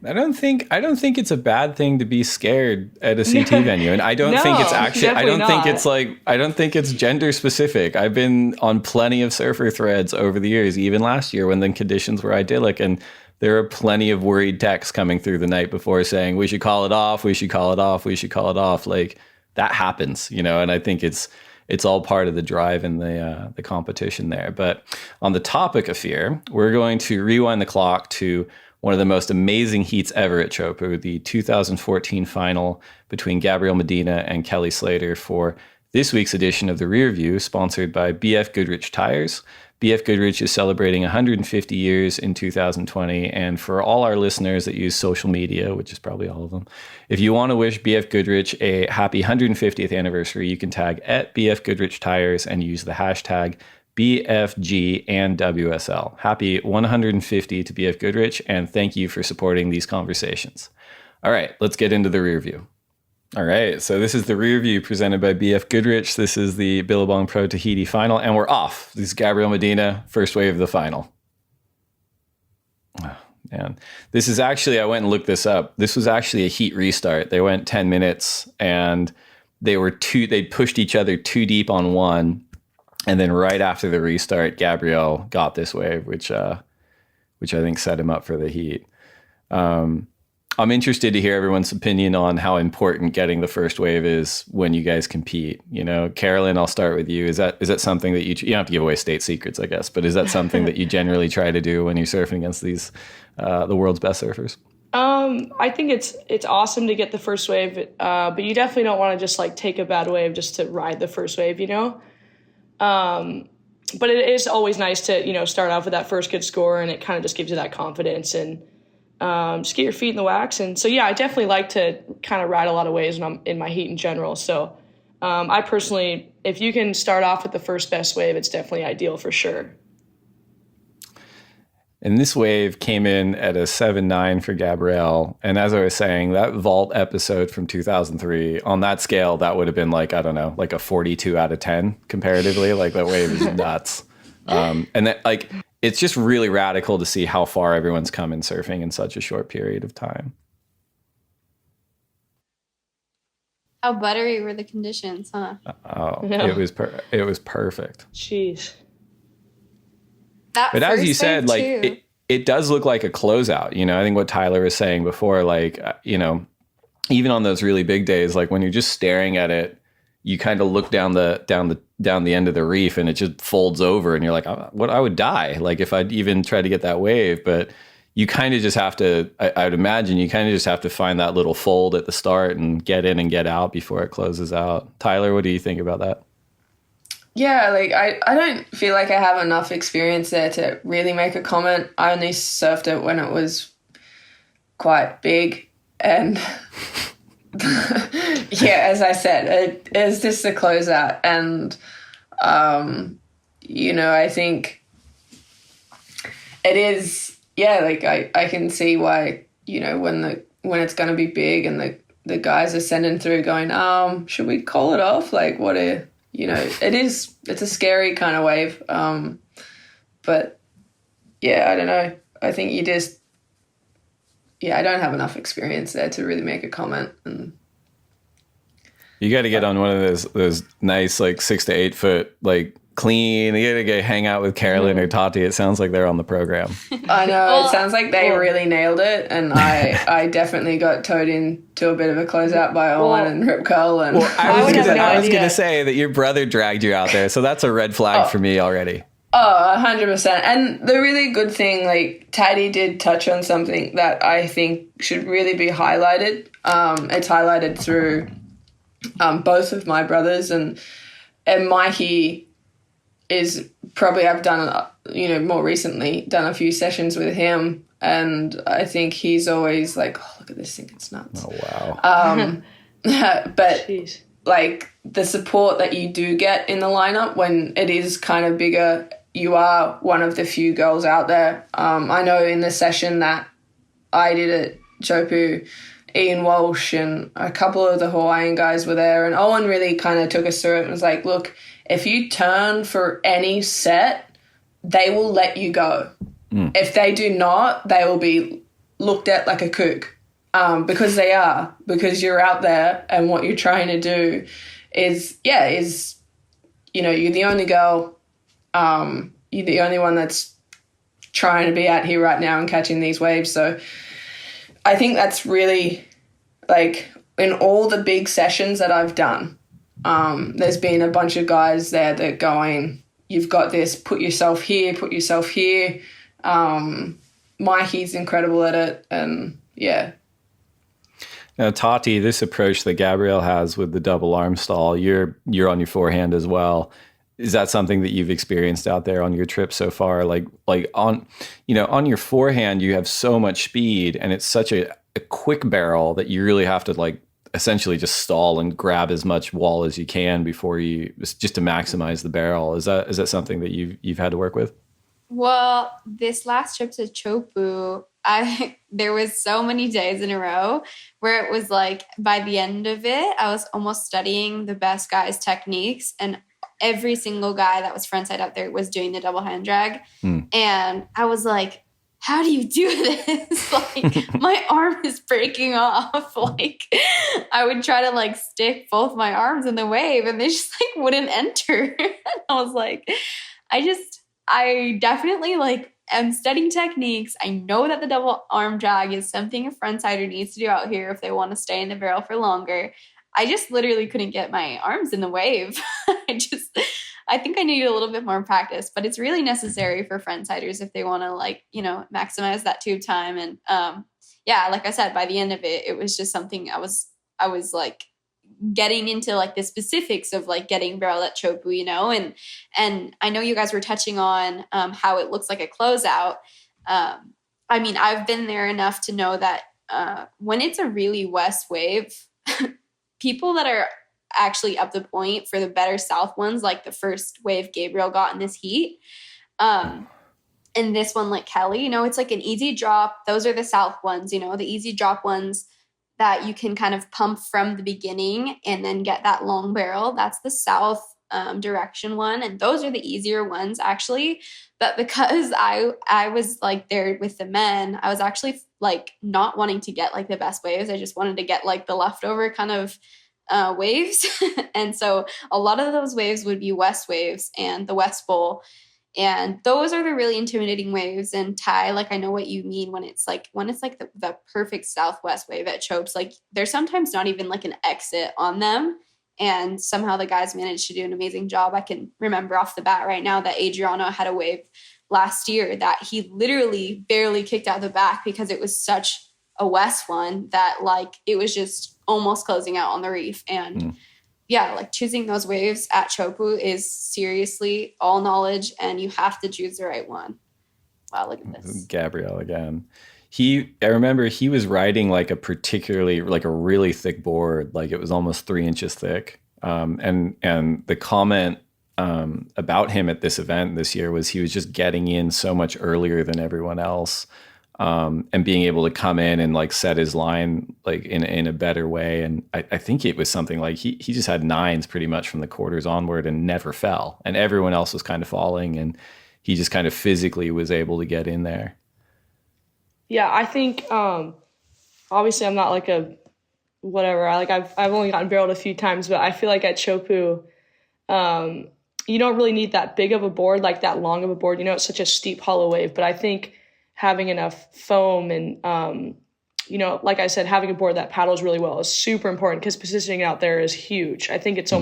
I don't think it's a bad thing to be scared at a CT venue. And I don't think it's actually, I don't think it's gender specific. I've been on plenty of surfer threads over the years, even last year when the conditions were idyllic. And there are plenty of worried texts coming through the night before saying, we should call it off. We should call it off. We should call it off. Like that happens, and I think it's all part of the drive and the competition there. But on the topic of fear, we're going to rewind the clock to one of the most amazing heats ever at Teahupo'o, the 2014 final between Gabrielle Medina and Kelly Slater for this week's edition of The Rear View, sponsored by BF Goodrich Tires. BF Goodrich is celebrating 150 years in 2020, and for all our listeners that use social media, which is probably all of them, if you want to wish BF Goodrich a happy 150th anniversary, you can tag at BF Goodrich Tires and use the hashtag BFG and WSL. Happy 150 to BF Goodrich, and thank you for supporting these conversations. All right, let's get into the rear view. All right, so this is the rear view presented by BF Goodrich. This is the Billabong Pro Tahiti Final, and we're off. This is Gabrielle Medina, first wave of the final. Oh, man. This is actually, I went and looked this up. This was actually a heat restart. They went 10 minutes, and they pushed each other too deep on one. And then right after the restart, Gabrielle got this wave, which I think set him up for the heat. I'm interested to hear everyone's opinion on how important getting the first wave is when you guys compete. Carolyn, I'll start with you. Is that something that you don't have to give away state secrets, I guess, but is that something that you generally try to do when you're surfing against these the world's best surfers? I think it's awesome to get the first wave, but you definitely don't want to just like take a bad wave just to ride the first wave, But it is always nice to, start off with that first good score, and it kind of just gives you that confidence and just get your feet in the wax. And so, I definitely like to kind of ride a lot of waves when I'm in my heat in general. So I personally, if you can start off with the first best wave, it's definitely ideal for sure. And this wave came in at a 7.9 for Gabrielle. And as I was saying, that vault episode from 2003, on that scale, that would have been like, I don't know, like a 42 out of 10 comparatively. Like that wave is nuts. And that, like, it's just really radical to see how far everyone's come in surfing in such a short period of time. How buttery were the conditions, huh? Oh, Yeah. it was perfect. Jeez. But as you said, like it does look like a closeout. You know, I think what Tyler was saying before, like, you know, even on those really big days, like when you're just staring at it, you kind of look down the end of the reef and it just folds over and you're like, what, I would die. Like if I'd even try to get that wave, but you kind of just have to, I would imagine you kind of just have to find that little fold at the start and get in and get out before it closes out. Tyler, what do you think about that? Yeah, like I don't feel like I have enough experience there to really make a comment. I only surfed it when it was quite big, and yeah, as I said, it's just a closeout, and you know, I think it is. Yeah, like I can see why, you know, when it's going to be big and the guys are sending through going, should we call it off? Like, what a, you know, it's a scary kind of wave. But yeah, I don't know. I think I don't have enough experience there to really make a comment. And you got to get on one of those nice, like 6 to 8 foot, like clean. You got to hang out with Carolyn or Tati. It sounds like they're on the program. I know. It sounds like they really nailed it. And I definitely got towed into a bit of a closeout by Owen and Rip Curl. And I was going to say that your brother dragged you out there. So that's a red flag for me already. Oh, 100%. And the really good thing, like, Tati did touch on something that I think should really be highlighted. It's highlighted through both of my brothers. And Mikey is probably, I've done, you know, more recently, done a few sessions with him. And I think he's always like, oh, look at this thing, it's nuts. Oh, wow. But, Jeez. like, the support that you do get in the lineup when it is kind of bigger, you are one of the few girls out there. I know in the session that I did at Teahupo'o, Ian Walsh and a couple of the Hawaiian guys were there, and Owen really kind of took us through it and was like, look, if you turn for any set, they will let you go. If they do not, they will be looked at like a kook, because they are, because you're out there and what you're trying to do is, you know, you're the only girl, you're the only one that's trying to be out here right now and catching these waves. So I think that's really, like, in all the big sessions that I've done, there's been a bunch of guys there that going, you've got this, put yourself here. Mikey's incredible at it, and yeah. Now, Tati, this approach that Gabrielle has with the double arm stall, you're on your forehand as well. Is that something that you've experienced out there on your trip so far? Like on, you know, on your forehand, you have so much speed and it's such a quick barrel that you really have to, like, essentially just stall and grab as much wall as you can before just to maximize the barrel. Is that something that you've had to work with? Well, this last trip to Teahupo'o, there was so many days in a row where it was like, by the end of it, I was almost studying the best guys' techniques, and every single guy that was frontside out there was doing the double hand drag. And I was like, how do you do this? Like, my arm is breaking off. Like, I would try to, like, stick both my arms in the wave and they just, like, wouldn't enter. I was like, I definitely, like, am studying techniques. I know that the double arm drag is something a frontsider needs to do out here if they want to stay in the barrel for longer. I just literally couldn't get my arms in the wave. I think I needed a little bit more practice, but it's really necessary for frontsiders if they want to, like, you know, maximize that tube time. And yeah, like I said, by the end of it, it was just something I was like getting into, like, the specifics of, like, getting barrel at Teahupo'o, you know, and I know you guys were touching on how it looks like a closeout. I mean, I've been there enough to know that when it's a really west wave, people that are actually up the point for the better south ones, like the first wave Gabriel got in this heat, and this one, like Kelly, you know, it's like an easy drop. Those are the south ones, you know, the easy drop ones that you can kind of pump from the beginning and then get that long barrel. That's the south direction one, and those are the easier ones actually. But because I was, like, there with the men, I was actually, like, not wanting to get, like, the best waves. I just wanted to get, like, the leftover kind of waves. And so a lot of those waves would be west waves and the West Bowl. And those are the really intimidating waves. And Ty, like, I know what you mean when it's like the perfect southwest wave at Chopes. Like, there's sometimes not even like an exit on them. And somehow the guys managed to do an amazing job. I can remember off the bat right now that Adriano had a wave last year that he literally barely kicked out the back because it was such a west one that like it was just almost closing out on the reef. And yeah, like choosing those waves at Teahupo'o is seriously all knowledge, and you have to choose the right one. Wow, look at this. Gabriel again. I remember he was riding like a really thick board, like it was almost 3 inches thick. And the comment about him at this event this year was he was just getting in so much earlier than everyone else. And being able to come in and like set his line like in a better way. And I think it was something like he just had 9s pretty much from the quarters onward and never fell. And everyone else was kind of falling, and he just kind of physically was able to get in there. Yeah, I think obviously I'm not like a whatever. I've only gotten barreled a few times, but I feel like at Teahupo'o, you don't really need that big of a board, like that long of a board. You know, it's such a steep hollow wave, but I think having enough foam and, you know, like I said, having a board that paddles really well is super important because positioning out there is huge. I think it's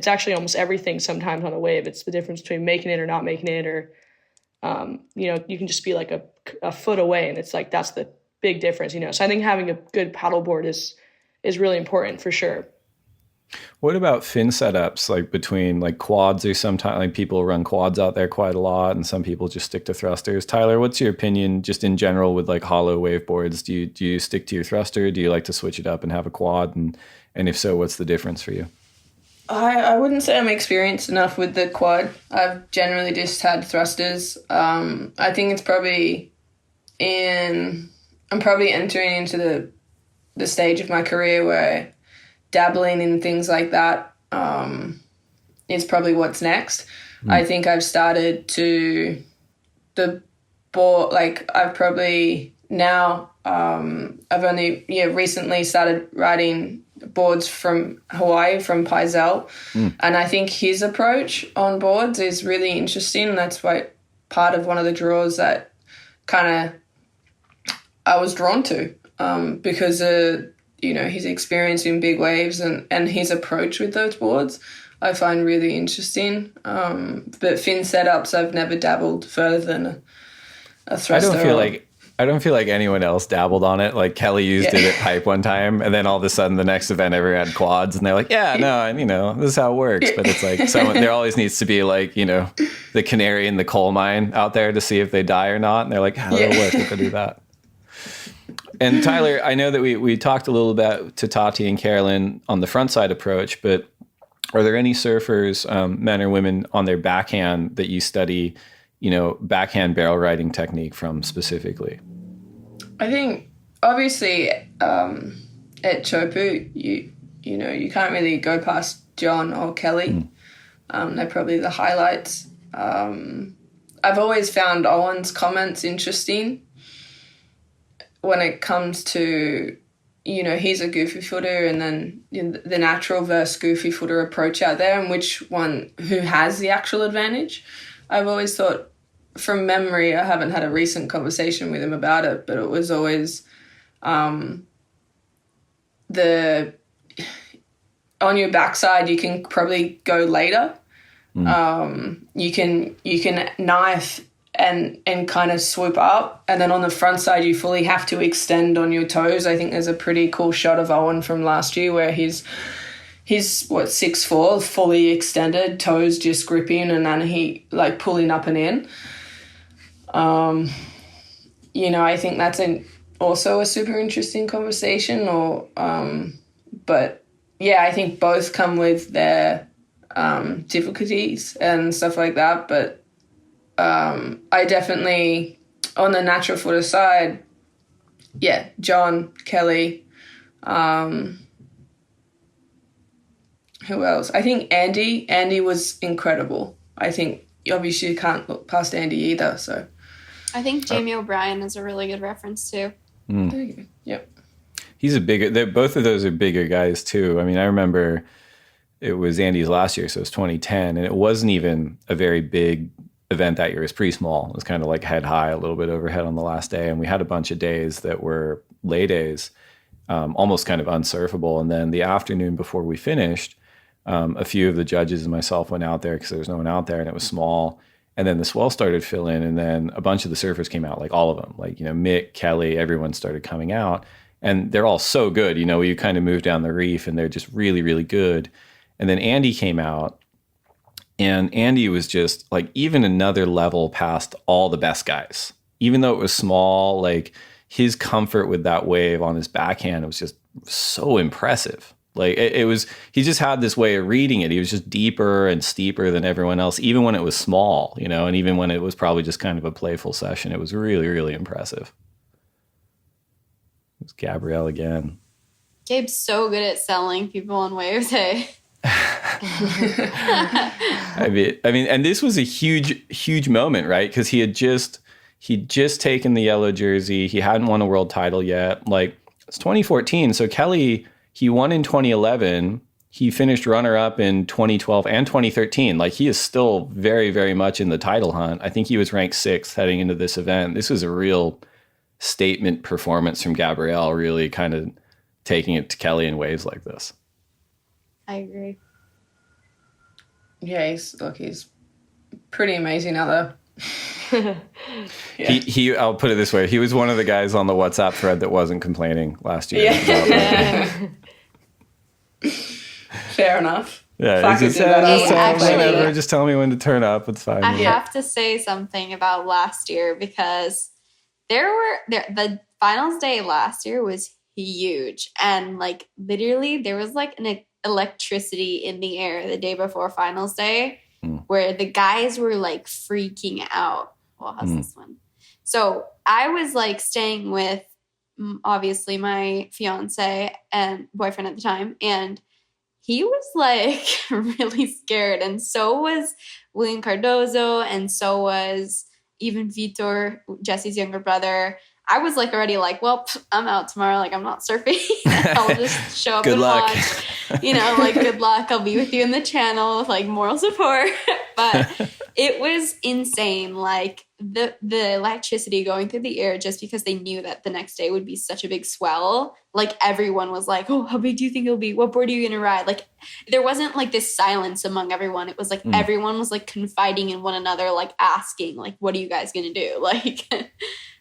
actually almost everything sometimes on a wave. It's the difference between making it or not making it, or, you know, you can just be like a foot away, and it's like, that's the big difference, you know? So I think having a good paddle board is really important for sure. What about fin setups, like between like quads, or sometimes like people run quads out there quite a lot, and some people just stick to thrusters? Tyler, what's your opinion just in general with like hollow wave boards? Do you stick to your thruster? Do you like to switch it up and have a quad? And if so, what's the difference for you? I wouldn't say I'm experienced enough with the quad. I've generally just had thrusters. I think it's I'm probably entering into the stage of my career where dabbling in things like that is probably what's next. I think I've started to the board, like I've probably now I've only recently started riding boards from Hawaii, from Paisel, and I think his approach on boards is really interesting. That's why part of one of the draws that kind of I was drawn to because you know, his experience in big waves and his approach with those boards I find really interesting. But fin setups, I've never dabbled further than a thruster. I don't feel like anyone else dabbled on it. Like Kelly used it at Pipe one time, and then all of a sudden the next event everyone had quads, and they're like, yeah, no, and you know, this is how it works. But it's like there always needs to be like, you know, the canary in the coal mine out there to see if they die or not. And they're like, how it'll work, we could do that. And Tyler, I know that we talked a little bit to Tati and Carolyn on the front side approach, but are there any surfers, men or women, on their backhand that you study, you know, backhand barrel riding technique from specifically? I think obviously at Teahupo'o, you know, you can't really go past John or Kelly. They're probably the highlights. I've always found Owen's comments interesting when it comes to, you know, he's a goofy footer, and then the natural versus goofy footer approach out there, and who has the actual advantage. I've always thought, from memory, I haven't had a recent conversation with him about it, but it was always on your backside you can probably go later. You can knife and kind of swoop up, and then on the front side you fully have to extend on your toes. I think there's a pretty cool shot of Owen from last year where he's 6'4", fully extended, toes just gripping, and then he like pulling up and in. You know, I think that's also a super interesting conversation. But yeah, I think both come with their difficulties and stuff like that. But I definitely, on the natural footer side, John, Kelly, who else? I think Andy was incredible. I think obviously you can't look past Andy either. So I think Jamie O'Brien is a really good reference too. Yep. both of those are bigger guys too. I mean, I remember it was Andy's last year, so it was 2010, and it wasn't even a very big event that year. It was pretty small. It was kind of like head high, a little bit overhead on the last day, and we had a bunch of days that were lay days, almost kind of unsurfable. And then the afternoon before we finished, a few of the judges and myself went out there because there was no one out there, and it was small. And then the swell started to fill in, and then a bunch of the surfers came out, like all of them, like, Mick, Kelly, everyone started coming out, and they're all so good. You kind of move down the reef, and they're just really, really good. And then Andy came out, and Andy was just like even another level past all the best guys. Even though it was small, like his comfort with that wave on his backhand was just so impressive. Like he just had this way of reading it. He was just deeper and steeper than everyone else, even when it was small, and even when it was probably just kind of a playful session. It was really, really impressive. It was Gabrielle again. Gabe's so good at selling people on waves, hey? I mean, and this was a huge moment, right? Because he'd just taken the yellow jersey. He hadn't won a world title yet. Like, it's 2014. So Kelly, he won in 2011. He finished runner-up in 2012 and 2013. Like, he is still very, very much in the title hunt. I think he was ranked 6th heading into this event. This was a real statement performance from Gabrielle, really kind of taking it to Kelly in waves like this. I agree. Yeah, he's pretty amazing out there. Yeah. I'll put it this way. He was one of the guys on the WhatsApp thread that wasn't complaining last year. Yeah. Fair enough. Yeah, just tell me when to turn up. It's fine. I have to say something about last year because the finals day last year was huge, and like literally there was like an electricity in the air the day before finals day where the guys were like freaking out. Well, how's this one? So I was like staying with obviously my fiance and boyfriend at the time, and he was like really scared, and so was William Cardozo, and so was even Vitor, Jesse's younger brother. I was like already like, well, I'm out tomorrow. Like, I'm not surfing. I'll just show up good and luck. Watch. Like, good luck. I'll be with you in the channel with like moral support. But it was insane. Like the electricity going through the air just because they knew that the next day would be such a big swell. Like everyone was like, oh, how big do you think it'll be? What board are you going to ride? Like there wasn't like this silence among everyone. It was like everyone was like confiding in one another, like asking like, what are you guys going to do? Like...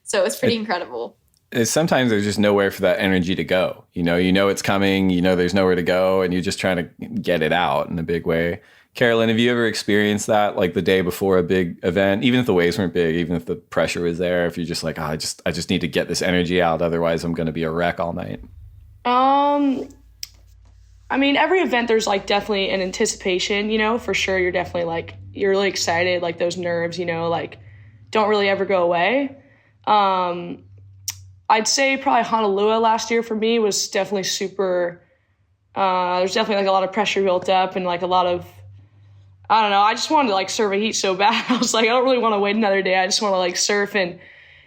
So it's pretty incredible. Sometimes there's just nowhere for that energy to go. It's coming, there's nowhere to go, and you're just trying to get it out in a big way. Carolyn, have you ever experienced that, like the day before a big event, even if the waves weren't big, even if the pressure was there, if you're just like, I just need to get this energy out, otherwise I'm going to be a wreck all night? I mean, every event there's like definitely an anticipation, for sure. You're definitely like, you're really excited, like those nerves, like don't really ever go away. I'd say probably Honolulu last year for me was definitely super, there's definitely like a lot of pressure built up and like a lot of, I don't know, I just wanted to like surf a heat so bad. I was like, I don't really want to wait another day. I just want to like surf. And,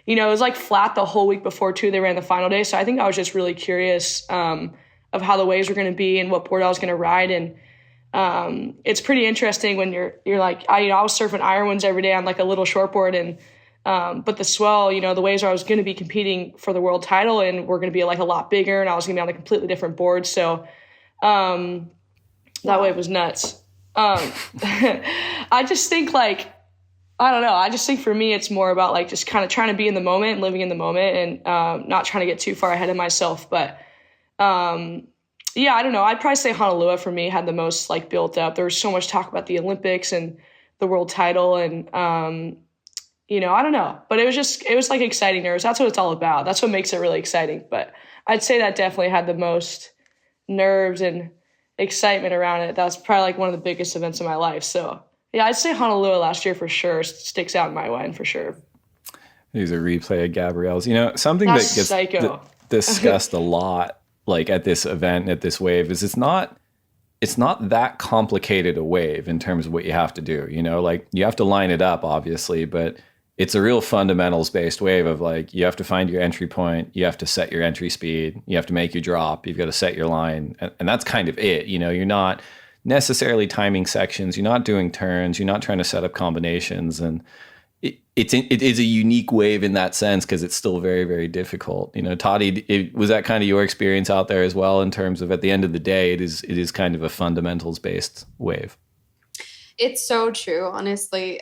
it was like flat the whole week before too. They ran the final day. So I think I was just really curious, of how the waves were going to be and what board I was going to ride. And, it's pretty interesting when you're like, I was surfing Ironwinds every day on like a little shortboard, and but the swell, the waves where I was going to be competing for the world title and were going to be like a lot bigger, and I was going to be on a completely different board. So that wave was nuts. I just think like, I don't know. I just think for me, it's more about like just kind of trying to be in the moment and living in the moment and not trying to get too far ahead of myself. But yeah, I don't know. I'd probably say Honolulu for me had the most like built up. There was so much talk about the Olympics and the world title and, I don't know, but it was like exciting nerves. That's what it's all about. That's what makes it really exciting. But I'd say that definitely had the most nerves and excitement around it. That's probably like one of the biggest events of my life. So yeah, I'd say Honolulu last year for sure sticks out in my mind for sure. There's a replay of Gabrielle's, something That's that gets discussed a lot, like at this event, at this wave, is it's not that complicated a wave in terms of what you have to do, like you have to line it up obviously, but it's a real fundamentals based wave of like, you have to find your entry point, you have to set your entry speed, you have to make your drop, you've got to set your line. And that's kind of it. You know, you're not necessarily timing sections, you're not doing turns, you're not trying to set up combinations. And it is a unique wave in that sense because it's still very, very difficult. You know, Tati, was that kind of your experience out there as well in terms of at the end of the day, it is kind of a fundamentals based wave? It's so true, honestly.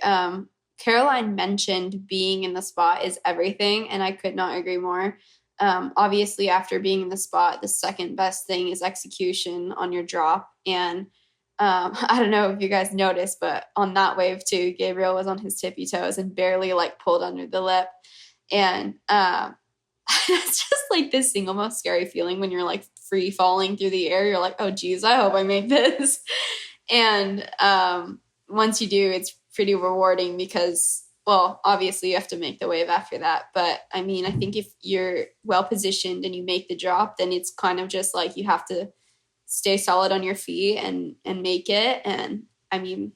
Caroline mentioned being in the spot is everything, and I could not agree more. Obviously, after being in the spot, the second best thing is execution on your drop. And I don't know if you guys noticed, but on that wave too, Gabriel was on his tippy toes and barely like pulled under the lip. And it's just like this single most scary feeling when you're like free falling through the air. You're like, oh geez, I hope I make this. And once you do, it's pretty rewarding because, well, obviously you have to make the wave after that. But I mean, I think if you're well positioned and you make the drop, then it's kind of just like you have to stay solid on your feet and make it. And I mean,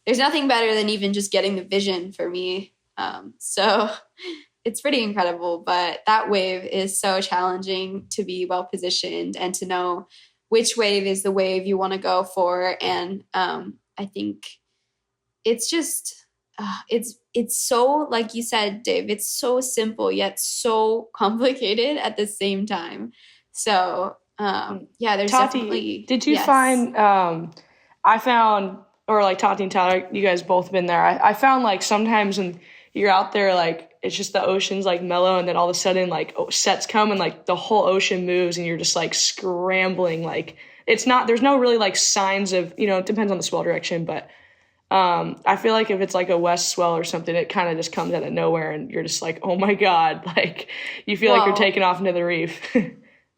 there's nothing better than even just getting the vision for me. So it's pretty incredible. But that wave is so challenging to be well positioned and to know which wave is the wave you want to go for. And I think it's just, it's so, like you said, Dave, it's so simple yet so complicated at the same time. So yeah, there's Tati, definitely. Did you find, I found, or like Tati and Tyler, you guys both been there. I found like sometimes when you're out there, like it's just the ocean's like mellow and then all of a sudden like sets come and like the whole ocean moves and you're just like scrambling. Like it's not, there's no really like signs of, you know, it depends on the swell direction, but I feel like if it's like a west swell or something, it kind of just comes out of nowhere and you're just like, oh my God, like you feel like you're taking off into the reef.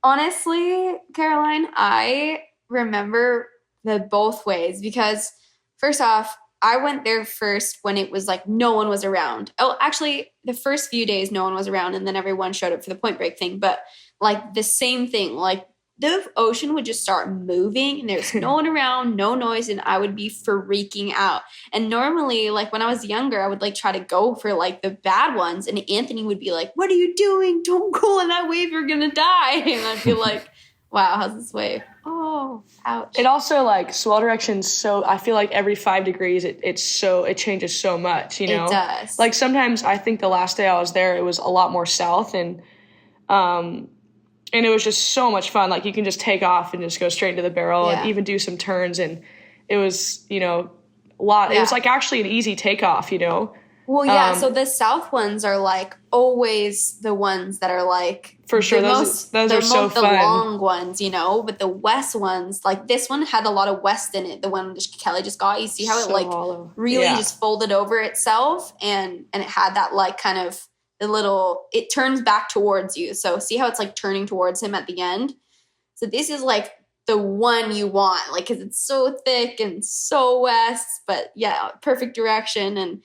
Honestly, Caroline, I remember the both ways because first off, I went there first when it was like no one was around. Oh, actually, the first few days no one was around and then everyone showed up for the point break thing. But like the same thing, like the ocean would just start moving and there's no one around, no noise, and I would be freaking out. And normally, like when I was younger, I would like try to go for like the bad ones, and Anthony would be like, "What are you doing? Don't go in that wave, you're gonna die." And I'd be like, "Wow, how's this wave? Oh, ouch." It also like swell direction. So I feel like every 5 degrees, it changes so much. You know, it does. Like sometimes I think the last day I was there, it was a lot more south and it was just so much fun. Like you can just take off and just go straight into the barrel and even do some turns. And it was, you know, a lot. Yeah. It was like actually an easy takeoff, you know? Well, yeah. So the south ones are like always the ones that are like. For sure. Those are so fun. The long ones, you know, but the west ones, like this one had a lot of west in it. The one Kelly just got, you see how it like hollow. Really just folded over itself and it had that like kind of, it turns back towards you. So see how it's like turning towards him at the end? So this is like the one you want, like, cause it's so thick and so west, but yeah, perfect direction. And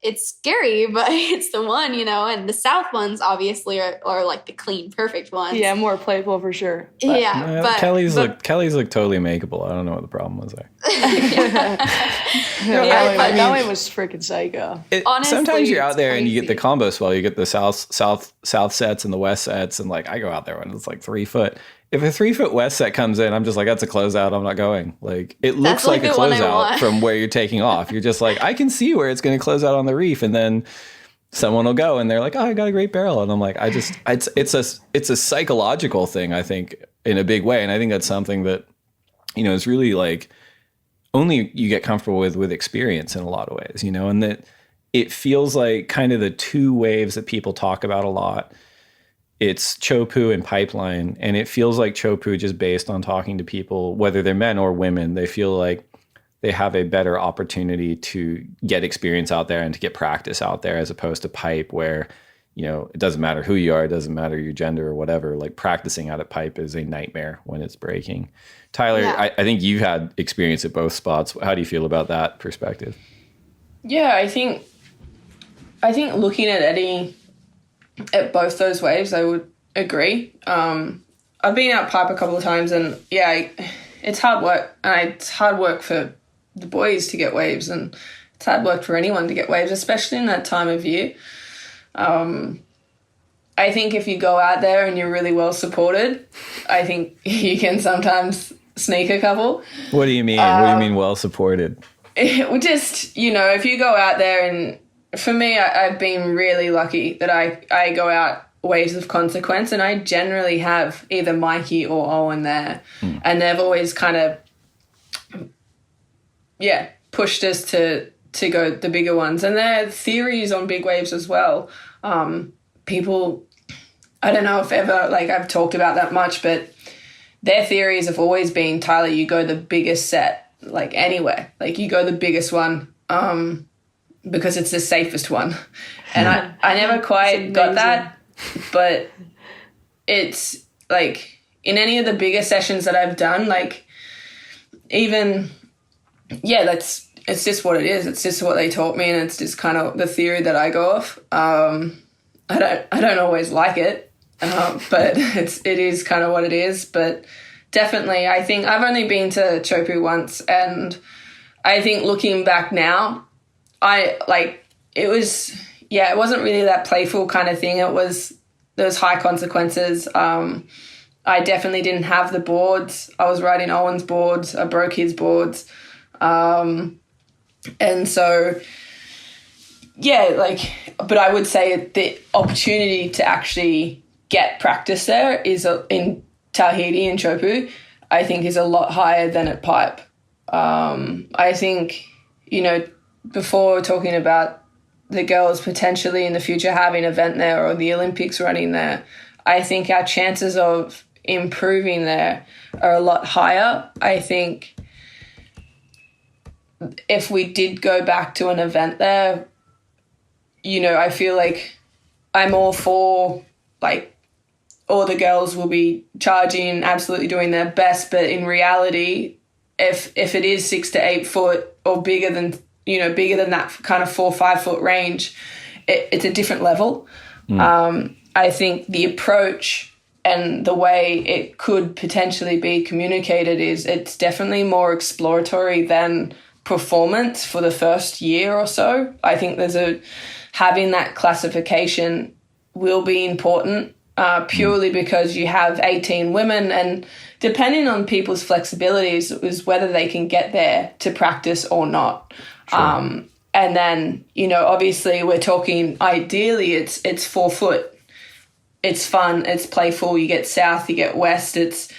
it's scary, but it's the one, you know, and the south ones obviously are like the clean, perfect ones. Yeah. More playful for sure. But, yeah. But Kelly's look totally makeable. I don't know what the problem was there. That way was freaking psycho. Honestly, sometimes you're out there and you get the combo swell. You get the south sets and the west sets. And like, I go out there when it's like 3 foot. If a 3 foot west set comes in, I'm just like, that's a closeout. I'm not going. Like, it looks like a closeout from where you're taking off. You're just like, I can see where it's going to close out on the reef. And then someone will go and they're like, oh, I got a great barrel. And I'm like, it's a psychological thing, I think, in a big way. And I think that's something that, you know, is really like only you get comfortable with experience in a lot of ways, you know, and that it feels like kind of the two waves that people talk about a lot. It's Teahupo'o and pipeline. And it feels like Teahupo'o, just based on talking to people, whether they're men or women, they feel like they have a better opportunity to get experience out there and to get practice out there, as opposed to pipe where, you know, it doesn't matter who you are, it doesn't matter your gender or whatever, like practicing out at pipe is a nightmare when it's breaking. Tyler, I think you've had experience at both spots. How do you feel about that perspective? Yeah, I think looking at Eddie at both those waves, I would agree. I've been out pipe a couple of times and it's hard work. And it's hard work for the boys to get waves, and It's hard work for anyone to get waves, especially in that time of year. I think if you go out there and you're really well supported, I think you can sometimes sneak a couple. What do you mean? What do you mean well supported? Just, if you go out there, and for me, I've been really lucky that I go out waves of consequence, and I generally have either Mikey or Owen there. And they've always kind of, pushed us to go the bigger ones. And their theories on big waves as well. People, I don't know if ever, like, I've talked about that much, but their theories have always been, Tyler, you go the biggest set, like, anywhere. Like, you go the biggest one because it's the safest one. And I never quite got that, but it's, like, in any of the bigger sessions that I've done, like, even, it's just what it is. It's just what they taught me, and it's just kind of the theory that I go off. I don't always like it, but it is kind of what it is. But definitely, I think I've only been to Teahupo'o once, and I think looking back now, it wasn't really that playful kind of thing. There was high consequences. I definitely didn't have the boards. I was riding Owen's boards. I broke his boards. And so, but I would say the opportunity to actually get practice there is in Tahiti and Teahupo'o, I think is a lot higher than at Pipe. I think, before talking about the girls potentially in the future having an event there or the Olympics running there, I think our chances of improving there are a lot higher. I think if we did go back to an event there, I feel like I'm all for, like, all the girls will be charging, absolutely doing their best. But in reality, if it is 6 to 8 foot or bigger than that kind of 4 or 5 foot range, it's a different level. I think the approach and the way it could potentially be communicated it's definitely more exploratory than performance for the first year or so. I think having that classification will be important purely because you have 18 women, and depending on people's flexibilities is whether they can get there to practice or not. Sure. And then, obviously we're talking ideally it's 4 foot. It's fun, it's playful, you get south, you get west. It's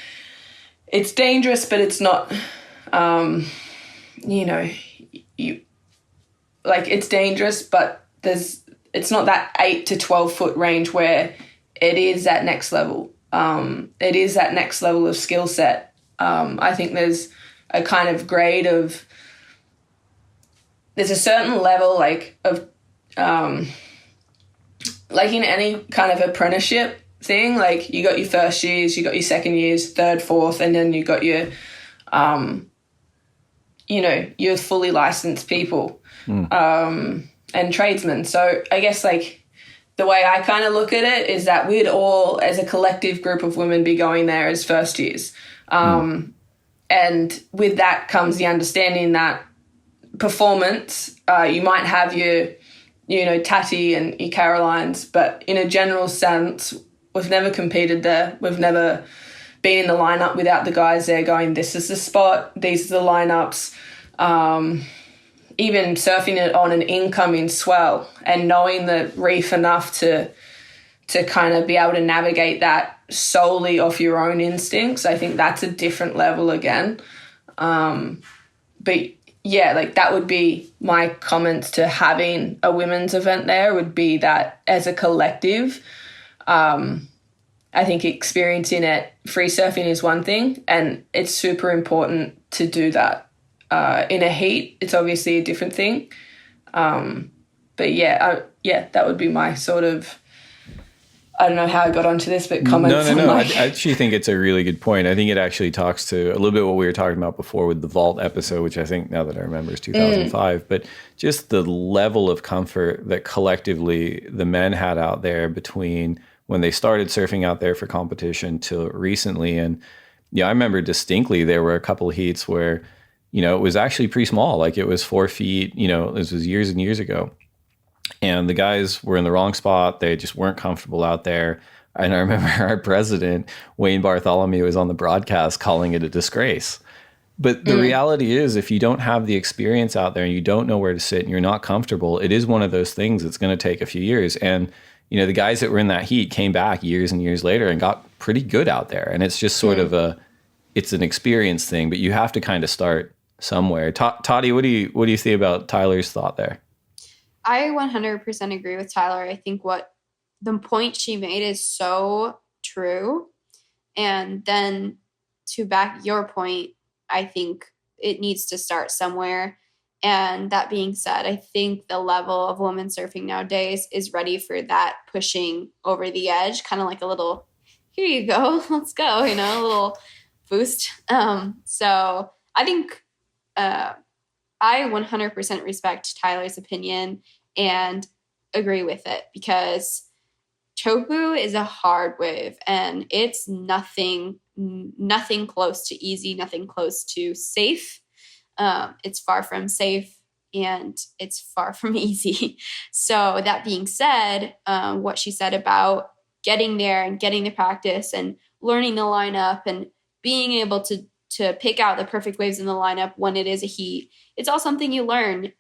dangerous, but it's not it's dangerous, but it's not that 8 to 12 foot range where it is that next level. It is that next level of skill set. I think there's a kind of grade of, there's a certain level like in any kind of apprenticeship thing, like you got your first years, you got your second years, third, fourth, and then you got your, you're fully licensed people and tradesmen. So I guess the way I kind of look at it is that we'd all, as a collective group of women, be going there as first years. And with that comes the understanding that performance, you might have your, Tati and your Carolines, but in a general sense, we've never competed there. We've never been in the lineup without the guys there going, this is the spot, these are the lineups. Even surfing it on an incoming swell and knowing the reef enough to kind of be able to navigate that solely off your own instincts, I think that's a different level again. But yeah, that would be my comments to having a women's event there, would be that as a collective, I think experiencing it, free surfing is one thing, and it's super important to do that. In a heat, it's obviously a different thing. But that would be my sort of, I don't know how I got onto this, but comments. No. I actually think it's a really good point. I think it actually talks to a little bit what we were talking about before with the vault episode, which I think, now that I remember, is 2005. But just the level of comfort that collectively the men had out there between when they started surfing out there for competition till recently. And I remember distinctly there were a couple of heats where it was actually pretty small. Like it was 4 feet, this was years and years ago. And the guys were in the wrong spot. They just weren't comfortable out there. And I remember our president, Wayne Bartholomew, was on the broadcast calling it a disgrace. But the reality is, if you don't have the experience out there and you don't know where to sit and you're not comfortable, it is one of those things that's going to take a few years. And, the guys that were in that heat came back years and years later and got pretty good out there. And it's just sort of it's an experience thing, but you have to kind of start somewhere. Toddy, what do you think about Tyler's thought there? I 100% agree with Tyler. I think what the point she made is so true. And then to back your point, I think it needs to start somewhere. And that being said, I think the level of women surfing nowadays is ready for that pushing over the edge, kind of like a little, here you go, let's go, a little boost. So I think I 100% respect Tyler's opinion and agree with it, because Teahupo'o is a hard wave and it's nothing close to easy, nothing close to safe. It's far from safe and it's far from easy. So that being said, what she said about getting there and getting the practice and learning the lineup and being able to pick out the perfect waves in the lineup when it is a heat, it's all something you learn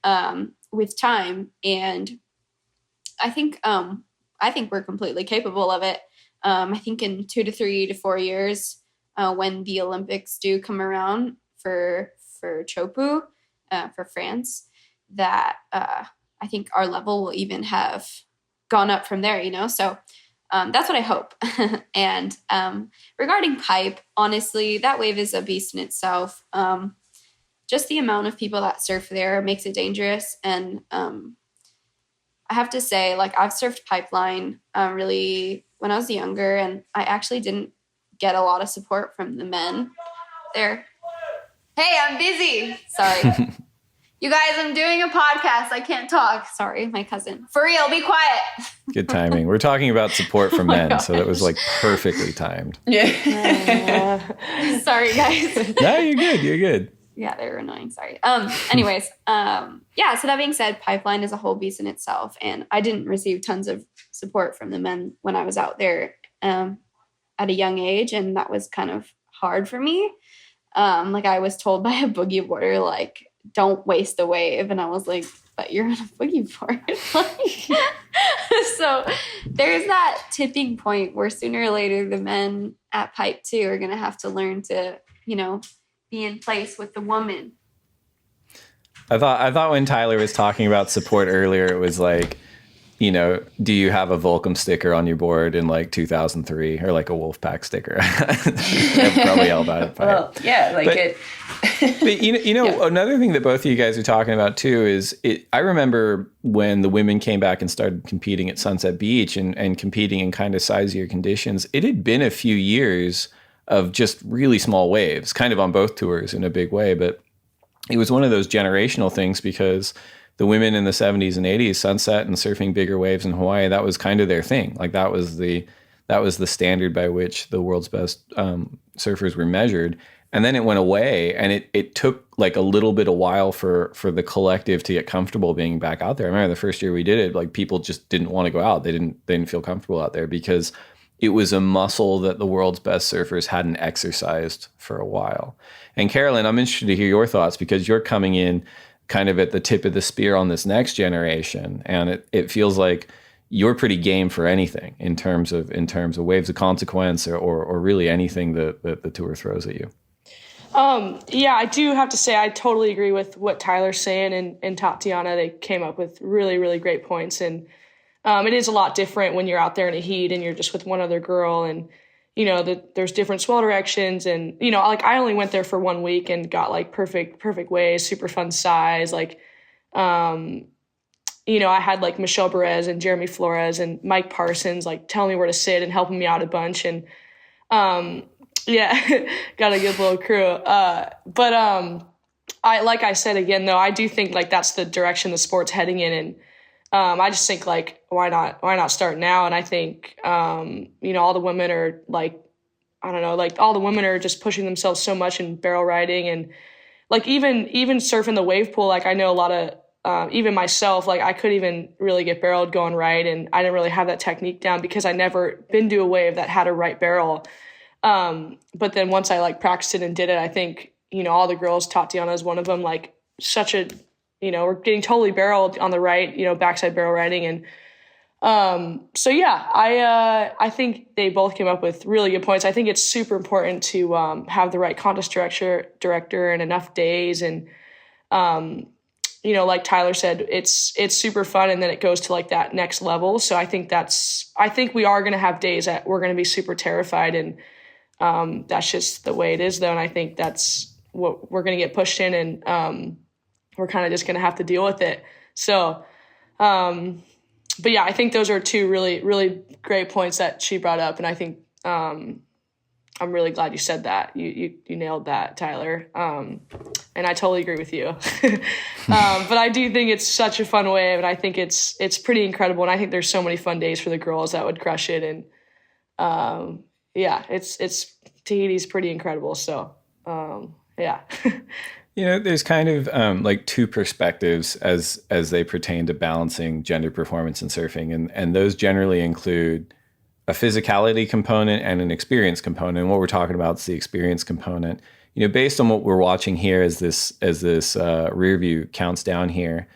with time. And I think we're completely capable of it. I think in 2 to 3 to 4 years, when the Olympics do come around for Teahupo'o, for France, that I think our level will even have gone up from there, So that's what I hope. And regarding pipe, honestly, that wave is a beast in itself. Just the amount of people that surf there makes it dangerous. And I have to say, like, I've surfed pipeline really when I was younger, and I actually didn't get a lot of support from the men there. Hey, I'm busy. Sorry. You guys, I'm doing a podcast. I can't talk. Sorry, my cousin. For real, be quiet. Good timing. We're talking about support from men, so that was like perfectly timed. Yeah. Sorry, guys. No, you're good. You're good. Yeah, they were annoying. Sorry. Anyways, yeah, so that being said, pipeline is a whole beast in itself. And I didn't receive tons of support from the men when I was out there at a young age. And that was kind of hard for me. Like I was told by a boogie boarder, like, don't waste the wave. And I was like, but you're on a boogie board. So there's that tipping point where sooner or later the men at Pipe 2 are going to have to learn to, be in place with the woman. I thought when Tyler was talking about support earlier, it was like, do you have a Volcom sticker on your board in like 2003 or like a Wolfpack sticker? I've probably yelled at it. Well, yeah, like it. But yeah. Another thing that both of you guys are talking about too is I remember when the women came back and started competing at Sunset Beach and competing in kind of sizier conditions. It had been a few years of just really small waves, kind of on both tours in a big way. But it was one of those generational things because the women in the 70s and 80s, Sunset and surfing bigger waves in Hawaii, that was kind of their thing. Like that was the standard by which the world's best surfers were measured. And then it went away, and it took like a little bit of while for the collective to get comfortable being back out there. I remember the first year we did it, like people just didn't want to go out. They didn't feel comfortable out there because it was a muscle that the world's best surfers hadn't exercised for a while. And Carolyn, I'm interested to hear your thoughts because you're coming in kind of at the tip of the spear on this next generation. And it feels like you're pretty game for anything in terms of waves of consequence or really anything that the tour throws at you. Yeah, I do have to say I totally agree with what Tyler's saying and Tatiana. They came up with really, really great points. And it is a lot different when you're out there in a heat and you're just with one other girl and, there's different swell directions. And, like I only went there for 1 week and got like perfect waves, super fun size. Like, I had like Michelle Perez and Jeremy Flores and Mike Parsons, like telling me where to sit and helping me out a bunch. And, yeah, got a good little crew. But like I said again, though, I do think like that's the direction the sport's heading in. And I just think like, why not start now? And I think, all the women are like, I don't know, like all the women are just pushing themselves so much in barrel riding and like even surfing the wave pool, like I know a lot of, even myself, like I couldn't even really get barreled going right. And I didn't really have that technique down because I never been to a wave that had a right barrel. But then once I like practiced it and did it, I think, you know, all the girls, Tatiana is one of them, like such a, you know, we're getting totally barreled on the right, you know, backside barrel riding. And, so yeah, I think they both came up with really good points. I think it's super important to, have the right contest director and enough days. And, you know, like Tyler said, it's super fun. And then it goes to like that next level. So I think we are going to have days that we're going to be super terrified. And, that's just the way it is though. And I think that's what we're going to get pushed in, and, we're kind of just going to have to deal with it. So, but yeah, I think those are two really, really great points that she brought up. And I think, I'm really glad you said that. You nailed that, Tyler. And I totally agree with you. But I do think it's such a fun wave, and I think it's pretty incredible. And I think there's so many fun days for the girls that would crush it. And, yeah, it's Tahiti's pretty incredible. So, yeah. You know, there's kind of like two perspectives as they pertain to balancing gender performance in surfing. And those generally include a physicality component and an experience component. And what we're talking about is the experience component. You know, based on what we're watching here as this rear view counts down here,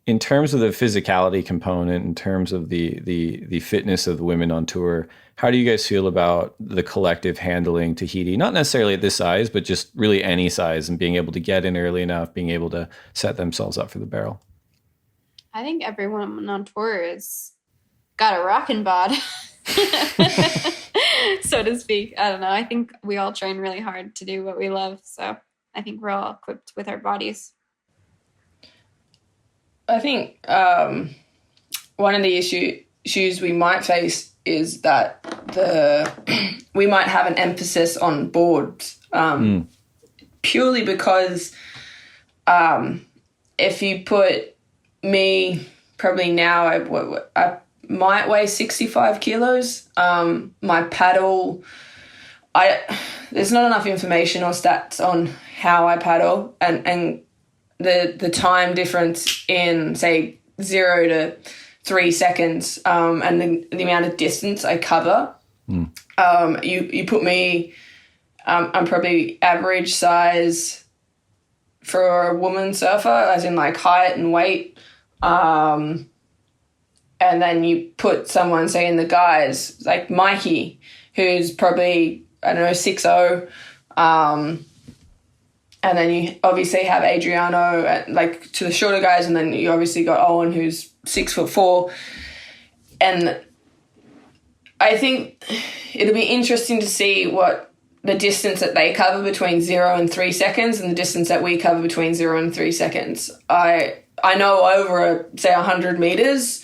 in terms of the physicality component, in terms of the fitness of the women on tour, how do you guys feel about the collective handling Tahiti? Not necessarily at this size, but just really any size, and being able to get in early enough, being able to set themselves up for the barrel. I think everyone on tour has got a rockin' bod, so to speak. I don't know. I think we all train really hard to do what we love. So I think we're all equipped with our bodies. I think one of the issues we might face is that we might have an emphasis on boards, purely because if you put me, probably now I might weigh 65 kilos. My paddle, there's not enough information or stats on how I paddle, and the time difference in, say, 0 to 3 seconds, and the amount of distance I cover. You put me, I'm probably average size for a woman surfer, as in like height and weight. And then you put someone, say, in the guys, like Mikey, who's probably, I don't know, 6'0". And then you obviously have Adriano, like, to the shorter guys, and then you obviously got Owen, who's 6'4". And I think it'll be interesting to see what the distance that they cover between 0 and 3 seconds and the distance that we cover between 0 and 3 seconds. I know over, say, 100 meters,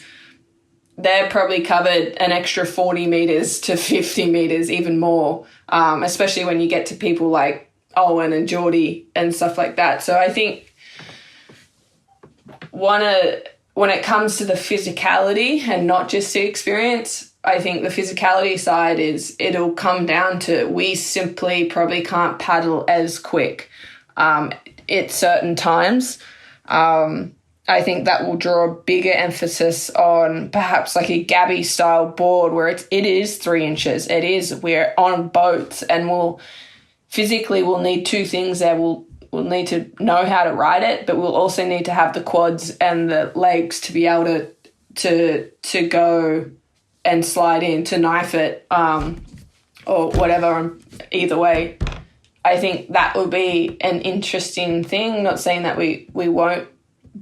they're probably covered an extra 40 meters to 50 meters, even more, especially when you get to people like Owen and Geordie and stuff like that. So I think when it comes to the physicality and not just the experience, I think the physicality side it'll come down to we simply probably can't paddle as quick at certain times. I think that will draw a bigger emphasis on perhaps like a Gabby style board where it is 3 inches. We're on boats, and we'll need two things there. We'll need to know how to ride it, but we'll also need to have the quads and the legs to be able to go and slide in, to knife it, or whatever. Either way, I think that will be an interesting thing. Not saying that we won't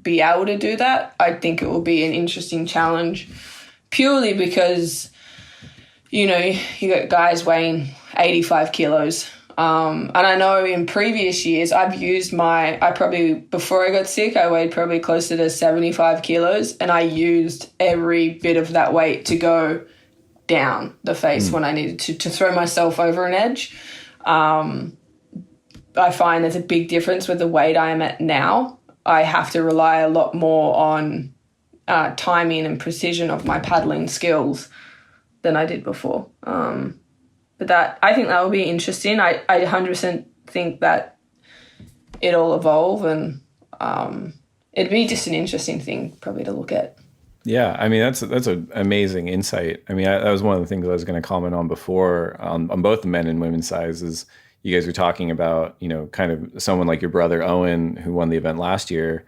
be able to do that. I think it will be an interesting challenge, purely because, you know, you got guys weighing 85 kilos. And I know in previous years before I got sick, I weighed probably closer to 75 kilos, and I used every bit of that weight to go down the face when I needed to throw myself over an edge. I find there's a big difference with the weight I am at now. I have to rely a lot more on timing and precision of my paddling skills than I did before. But I think that will be interesting. I 100% think that it'll evolve, and it'd be just an interesting thing probably to look at. Yeah, I mean, that's an amazing insight. I mean, that was one of the things I was going to comment on before on both the men and women's sizes. You guys were talking about, kind of someone like your brother Owen, who won the event last year,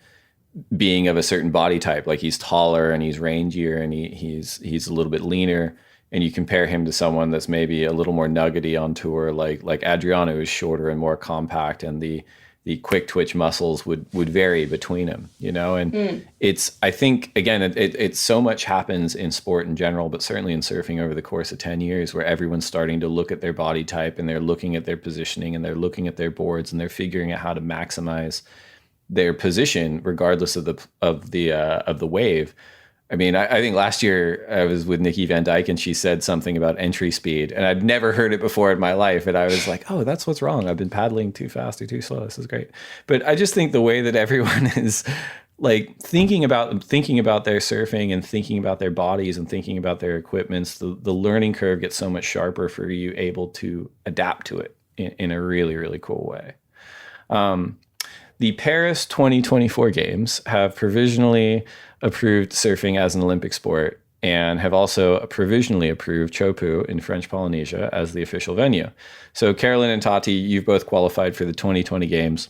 being of a certain body type. Like, he's taller and he's rangier and he's a little bit leaner. And you compare him to someone that's maybe a little more nuggety on tour, like Adriano, who's shorter and more compact, and the quick twitch muscles would vary between them, and it's, I think, again, it so much happens in sport in general, but certainly in surfing over the course of 10 years, where everyone's starting to look at their body type, and they're looking at their positioning, and they're looking at their boards, and they're figuring out how to maximize their position regardless of the wave. I mean, I think last year I was with Nikki Van Dyke, and she said something about entry speed, and I'd never heard it before in my life. And I was like, oh, that's what's wrong. I've been paddling too fast or too slow. This is great. But I just think the way that everyone is like thinking about their surfing and thinking about their bodies and thinking about their equipments, the learning curve gets so much sharper for you able to adapt to it in a really, really cool way. The Paris 2024 Games have provisionally approved surfing as an Olympic sport, and have also provisionally approved Teahupo'o in French Polynesia as the official venue. So Carolyn and Tati, you've both qualified for the 2020 Games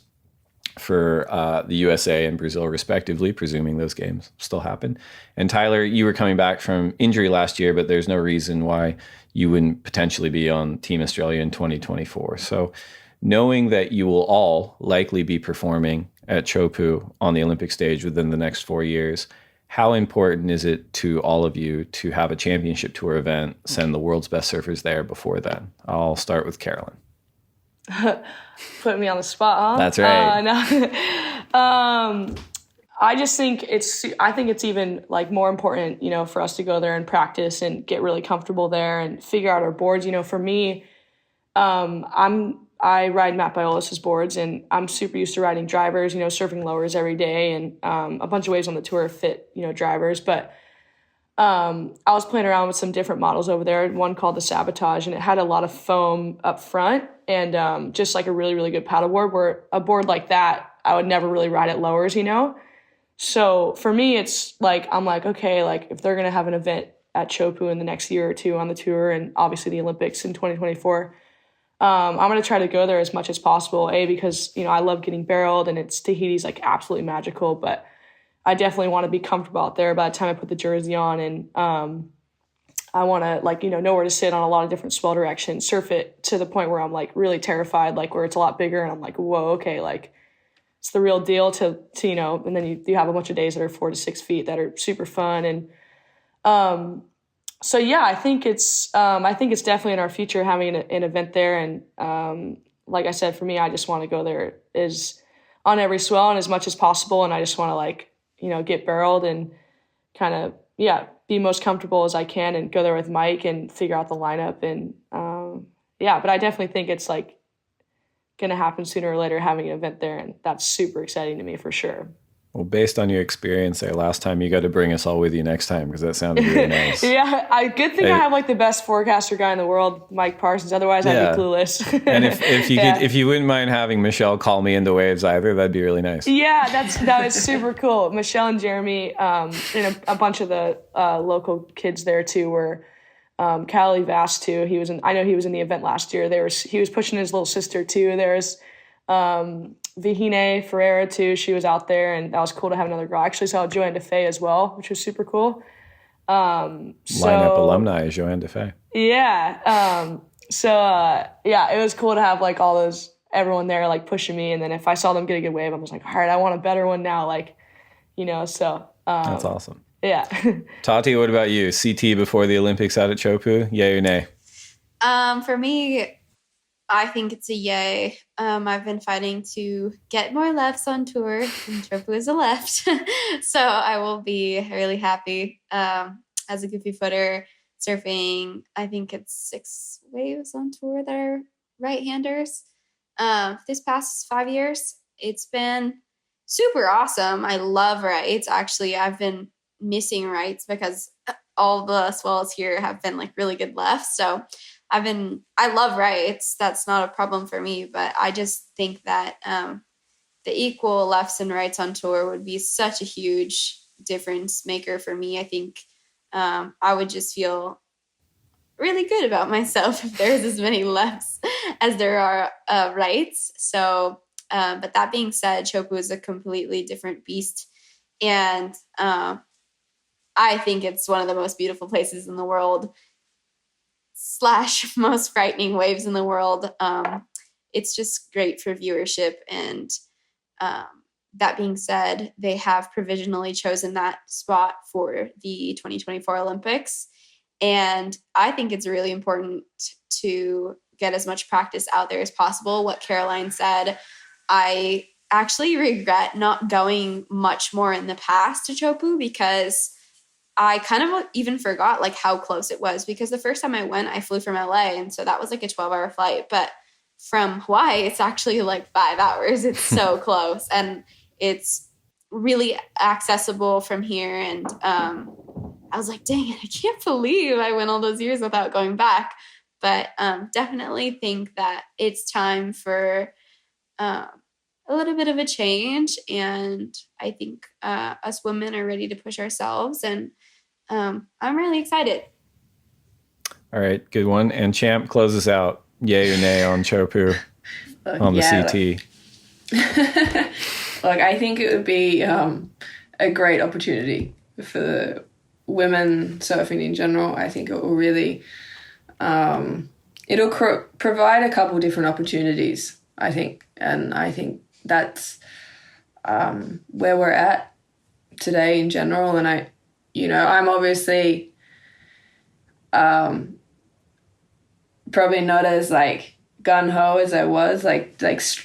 for the USA and Brazil respectively, presuming those games still happen. And Tyler, you were coming back from injury last year, but there's no reason why you wouldn't potentially be on Team Australia in 2024. So knowing that you will all likely be performing at Teahupo'o on the Olympic stage within the next 4 years, how important is it to all of you to have a championship tour event, send the world's best surfers there before then? I'll start with Carolyn. Put me on the spot, huh? That's right. No. I just think it's even like more important, for us to go there and practice and get really comfortable there and figure out our boards. For me, I ride Matt Biolis's boards, and I'm super used to riding drivers, surfing lowers every day, and a bunch of waves on the tour fit, drivers. But I was playing around with some different models over there, one called the Sabotage, and it had a lot of foam up front and just like a really, really good paddleboard, where a board like that, I would never really ride at lowers, So for me, it's like, I'm like, okay, like if they're going to have an event at Teahupo'o in the next year or two on the tour, and obviously the Olympics in 2024, I'm going to try to go there as much as possible, because, I love getting barreled, and Tahiti's like absolutely magical, but I definitely want to be comfortable out there by the time I put the jersey on. And I want to know where to sit on a lot of different swell directions, surf it to the point where I'm like really terrified, like where it's a lot bigger. And I'm like, whoa, okay. Like it's the real deal to and then you have a bunch of days that are 4 to 6 feet that are super fun. And, so yeah, I think it's definitely in our future having an event there. And like I said, for me, I just want to go there on every swell and as much as possible. And I just want to get barreled and kind of, be most comfortable as I can and go there with Mike and figure out the lineup. And but I definitely think it's like going to happen sooner or later, having an event there. And that's super exciting to me for sure. Well, based on your experience there last time, you got to bring us all with you next time, because that sounded really nice. Yeah, good thing I have like the best forecaster guy in the world, Mike Parsons. Otherwise, I'd be clueless. And if you wouldn't mind having Michelle call me into waves either, that'd be really nice. Yeah, that is super cool. Michelle and Jeremy, and a bunch of the local kids there too were. Callie Vast too. I know he was in the event last year. He was pushing his little sister too. There's Vihine Ferreira too. She was out there, and that was cool to have another girl. I actually saw Joanne DeFay as well, which was super cool. Lineup alumni, Joanne DeFay. Yeah. It was cool to have like everyone there like pushing me, and then if I saw them get a good wave, I was like, all right, I want a better one now. That's awesome. Yeah. Tati, what about you? CT before the Olympics out at Teahupo'o, yay or nay? For me, I think it's a yay. I've been fighting to get more lefts on tour, and Teahupo'o is a left. So I will be really happy. As a goofy footer, surfing, I think it's 6 waves on tour that are right-handers. This past 5 years, it's been super awesome. I love Wrights. Actually, I've been missing Wrights because all the swells here have been like really good lefts. So I love Wrights. That's not a problem for me, but I just think that the equal lefts and rights on tour would be such a huge difference maker for me. I think I would just feel really good about myself if there's as many lefts as there are rights. So, but that being said, Teahupo'o is a completely different beast. And I think it's one of the most beautiful places in the world / most frightening waves in the world. It's just great for viewership. And that being said, they have provisionally chosen that spot for the 2024 Olympics. And I think it's really important to get as much practice out there as possible. What Caroline said, I actually regret not going much more in the past to Teahupo'o because I kind of even forgot like how close it was, because the first time I went, I flew from LA. And so that was like a 12-hour flight. But from Hawaii, it's actually like 5 hours. It's so close. And it's really accessible from here. And I was like, dang it, I can't believe I went all those years without going back. But definitely think that it's time for a little bit of a change. And I think us women are ready to push ourselves. And I'm really excited. All right, good one. And Champ closes out. Yay or nay on Teahupo'o on the CT? Look, I think it would be a great opportunity for the women surfing in general. I think it will really, it'll provide a couple different opportunities, I think. And I think that's where we're at today in general. And I'm obviously probably not as like gung-ho as I was, like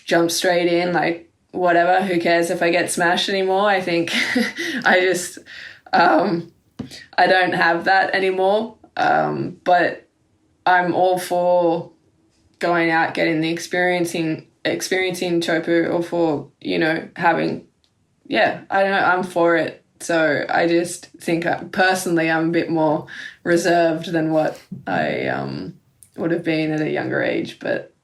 jump straight in, like whatever, who cares if I get smashed anymore. I think I just, I don't have that anymore. But I'm all for going out, getting the experiencing Teahupo'o, or for, having, I don't know, I'm for it. So I just think personally I'm a bit more reserved than what I would have been at a younger age. But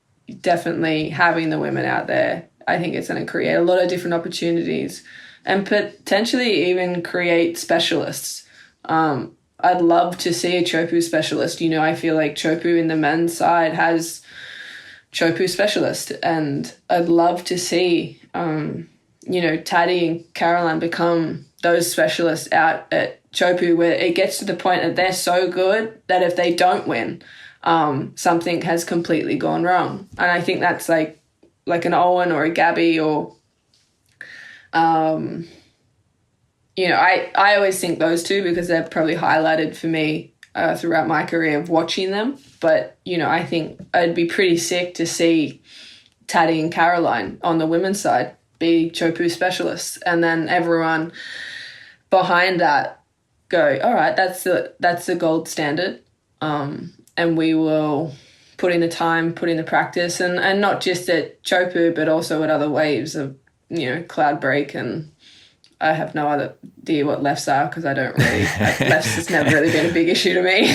definitely having the women out there, I think it's going to create a lot of different opportunities and potentially even create specialists. I'd love to see a Teahupo'o specialist. I feel like Teahupo'o in the men's side has Teahupo'o specialist, and I'd love to see, Tati and Caroline become those specialists out at Teahupo'o, where it gets to the point that they're so good that if they don't win, something has completely gone wrong. And I think that's like an Owen or a Gabby or, I always think those two because they're probably highlighted for me throughout my career of watching them. But, I think I'd be pretty sick to see Tati and Caroline on the women's side be Teahupo'o specialists, and then everyone behind that go, all right, that's the gold standard. And we will put in the time, put in the practice, and not just at Teahupo'o, but also at other waves of, cloud break. And I have no idea what lefts are because I don't really, lefts has never really been a big issue to me.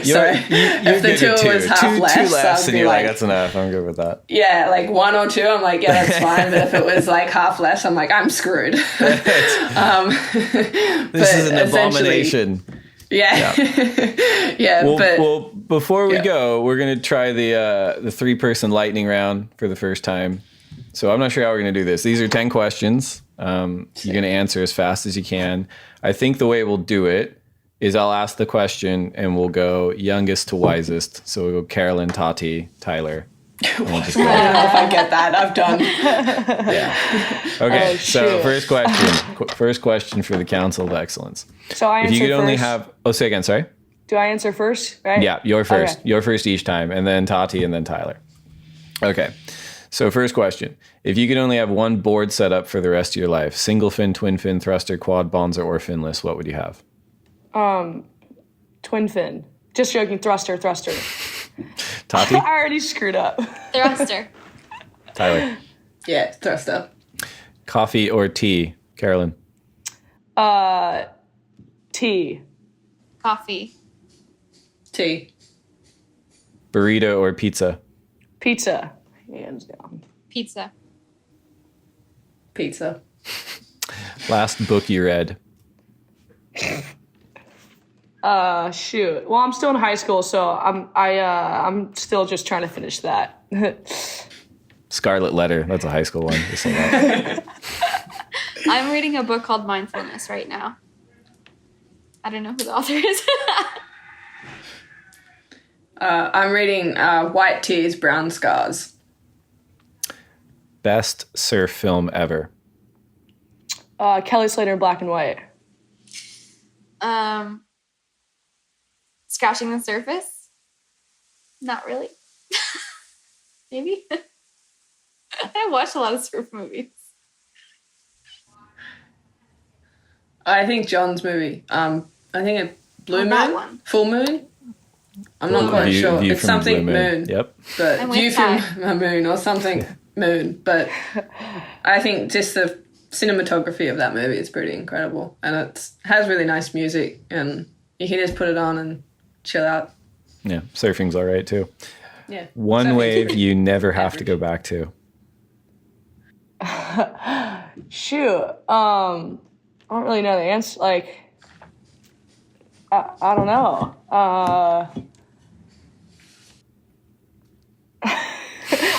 So if the tour was half lefts, two lefts and you're like, that's enough, I'm good with that. Yeah, like one or two, I'm like, yeah, that's fine. But if it was like half lefts, I'm like, I'm screwed. This is an abomination. Yeah. Yeah. Well, before we go, we're going to try the 3-person lightning round for the first time. So I'm not sure how we're going to do this. These are 10 questions. You're going to answer as fast as you can. I think the way we'll do it is I'll ask the question and we'll go youngest to wisest. So we'll go Carolyn, Tati, Tyler. I don't know if I get that. I've done. Yeah. Okay. So first question for the Council of Excellence. So I answer if you could first. only have, say again, sorry. Do I answer first? Right? Yeah, you're first. Okay. You're first each time, and then Tati, and then Tyler. Okay. So first question. If you could only have one board set up for the rest of your life, single fin, twin fin, thruster, quad, bonzer, or finless, what would you have? Twin fin. Just joking. Thruster. Tati? I already screwed up. Thruster. Tyler? Yeah, thruster. Coffee or tea, Carolyn? Tea. Coffee. Tea. Burrito or pizza? Pizza. Hands down. Pizza. pizza. Last book you read? Shoot. Well, I'm still in high school, so I'm still just trying to finish that. Scarlet Letter. That's a high school one. Just say that. I'm reading a book called Mindfulness right now. I don't know who the author is. I'm reading White Tears, Brown Scars. Best surf film ever? Kelly Slater, Black and White. Scratching the Surface? Not really. Maybe. I watched a lot of surf movies. I think John's movie. I think it Blue Moon? That one. Full Moon? I'm not quite sure. View It's from something Blue moon. Yep. But I'm View with from Ty. a Moon or something moon. But I think just the cinematography of that movie is pretty incredible. And it has really nice music. And you can just put it on and chill out. Yeah, surfing's all right too. Yeah. One Surfing. wave you never have to go back to? Shoot. I don't really know the answer. Like, I don't know.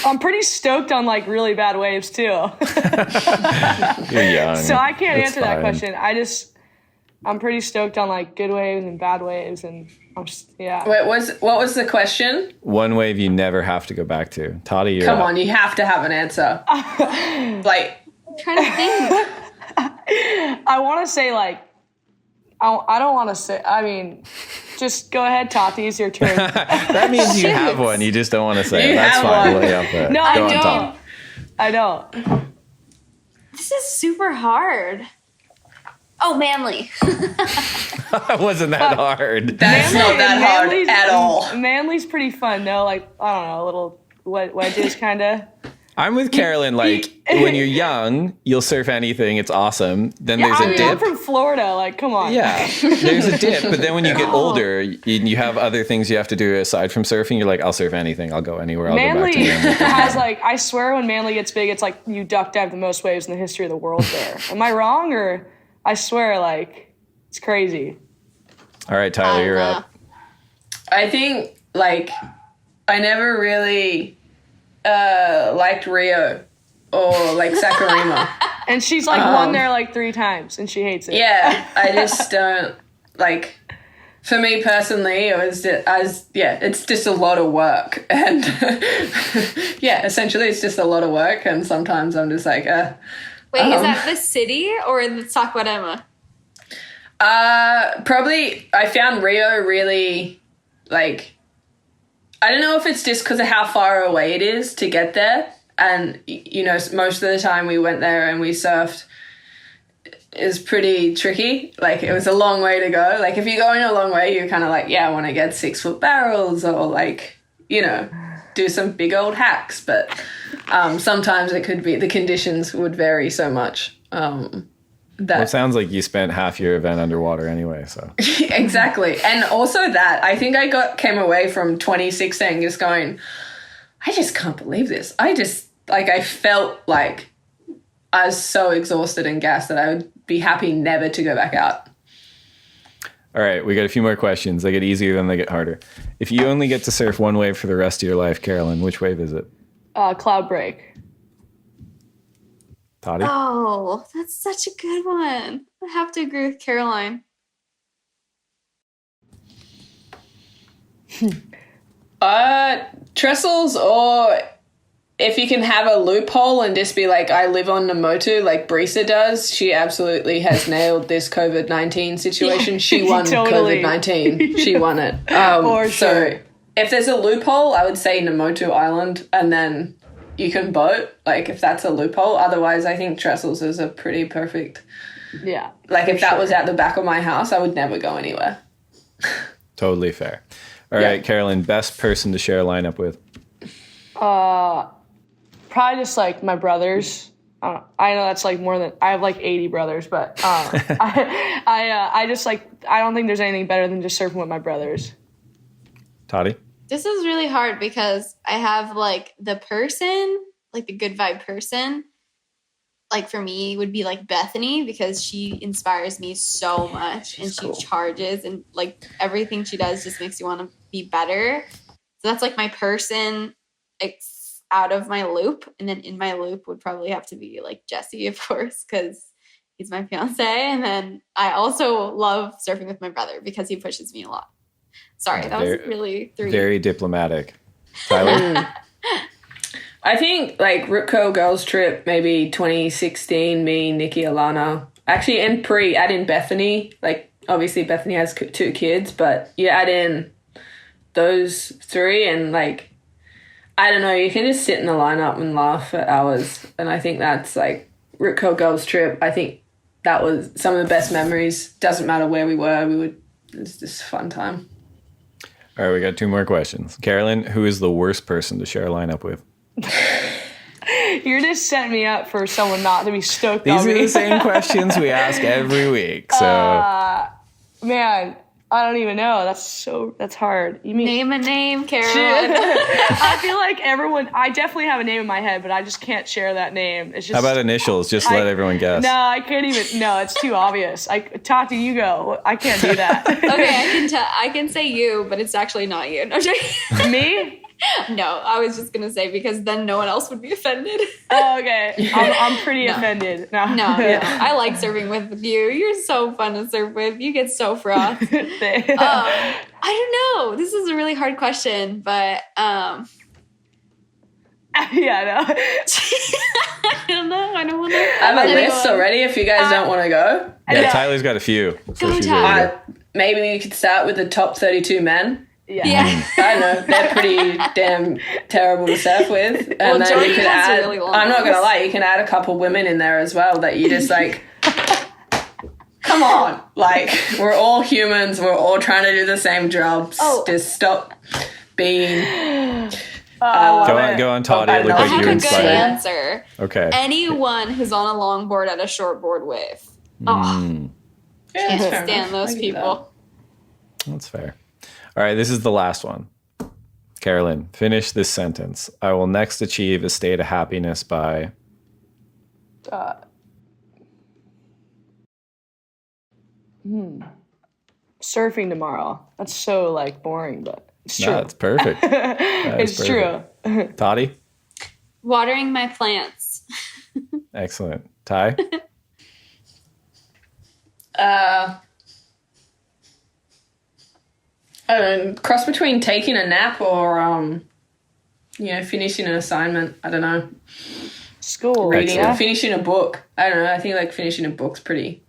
I'm pretty stoked on like really bad waves too. You're young. So I can't It's answer that fine. question. I'm pretty stoked on like good waves and bad waves, and I'm just, yeah. Wait, what was the question? One wave you never have to go back to. Toddy, you're Come up. on, you have to have an answer. Like, I'm trying to think. I want to say like, I don't want to say, I mean, just go ahead, Tati, it's your turn. That means you have one. You just don't want to say You it. That's have fine. one. Lay up there. No, Go I on don't. top. I don't. This is super hard. Oh, Manly. It wasn't that hard. that's not that hard Manly's- at all. Manly's pretty fun, no? Like, I don't know, little wedges kind of. I'm with Carolyn. Like, when you're young, you'll surf anything. It's awesome. Then Yeah, there's I a mean, I'm dip. from Florida, like, come on. Yeah, there's a dip. But then when you get older, you have other things you have to do aside from surfing. You're like, I'll surf anything. I'll go anywhere. I'll go back Manly to Manly. has like, I swear when Manly gets big, it's like you duck dive the most waves in the history of the world there. Am I wrong, or I swear like it's crazy? All right, Tyler, you're up. I think, like, I never really liked Rio or, like, Sakurima. And she's like won there like 3 times and she hates it. Yeah, I just don't, like, for me personally, it was it's just a lot of work. And, yeah, essentially it's just a lot of work. And sometimes I'm just like, Wait, is that the city or the Saquarema? probably I found Rio really, like, I don't know if it's just because of how far away it is to get there. And, you know, most of the time we went there and we surfed is pretty tricky. Like, it was a long way to go. Like, if you're going a long way, you're kind of like, yeah, I want to get 6-foot barrels or, like, you know, do some big old hacks. But sometimes it could be, the conditions would vary so much. Well, it sounds like you spent half your event underwater anyway, so. Exactly. And also that, I think I came away from 2016 just going, I just can't believe this. I felt like I was so exhausted and gassed that I would be happy never to go back out. All right, we got a few more questions. They get easier, then they get harder. If you only get to surf one wave for the rest of your life, Carolyn, which wave is it? Cloud break. Toddy? Oh, that's such a good one. I have to agree with Caroline. Trestles, or if you can have a loophole and just be like, I live on Namotu like Brisa does. She absolutely has nailed this COVID-19 situation. She won Totally. COVID-19. She won it. For sure. So if there's a loophole, I would say Namotu Island, and then you can boat, like, if that's a loophole. Otherwise, I think Trestles is a pretty perfect. Yeah. Like, if that was at the back of my house, I would never go anywhere. Totally fair. All right, Carolyn, best person to share a lineup with? Probably just like my brothers. I know that's like more than, I have like 80 brothers, but I just like, I don't think there's anything better than just surfing with my brothers. Toddy? This is really hard because I have like the person, like the good vibe person, like for me would be like Bethany, because she inspires me so much. She's and she charges, and like everything she does just makes you want to be better. So that's like my person out of my loop. And then in my loop would probably have to be like Jesse, of course, because he's my fiance. And then I also love surfing with my brother because he pushes me a lot. Sorry, that was really very diplomatic. Tyler? I think like Rip Curl Girls Trip, maybe 2016, me, Nikki, Alana. Actually, and add in Bethany. Like, obviously Bethany has 2 kids, but you add in those 3 and like, I don't know, you can just sit in the lineup and laugh for hours. And I think that's like Rip Curl Girls Trip. I think that was some of the best memories. Doesn't matter where we were, it was just a fun time. All right, we got 2 more questions. Carolyn, who is the worst person to share a lineup with? You're just setting me up for someone not to be stoked These on me. are the same questions we ask every week. So, man, I don't even know. That's hard. You mean name a name, Carolyn? I feel like I definitely have a name in my head, but I just can't share that name. It's just, how about initials? Just let everyone guess. No, I can't even. No, it's too obvious. Tati, you go. I can't do that. Okay, I can say you, but it's actually not you. No, me? No, I was just gonna say because then no one else would be offended. Oh, okay. I'm pretty offended. No. I like surfing with you. You're so fun to surf with. You get so frothed. I don't know. This is a really hard question, but yeah, no. I don't know. I don't want to. I have a list already. If you guys don't want to go, yeah, Tyler's got a few. Go, Tyler. Maybe we could start with the top 32 men. Yeah. I don't know. They're pretty damn terrible to surf with. And then you can add, really I'm not going to lie, you can add a couple women in there as well that you just like, come on. Like, we're all humans. We're all trying to do the same jobs. Just stop being... go on, Tati. It looked like you were inspired. I have a good answer. Okay. Anyone who's on a longboard at a shortboard wave. Can't stand those people. That's fair. All right, this is the last one. Carolyn, finish this sentence. I will next achieve a state of happiness by... Surfing tomorrow. That's so, like, boring, but it's true. No, it's perfect. It's true. Tati? Watering my plants. Excellent. Ty? I don't know, cross between taking a nap or, finishing an assignment. I don't know. School. Reading or finishing a book. I don't know. I think like finishing a book's pretty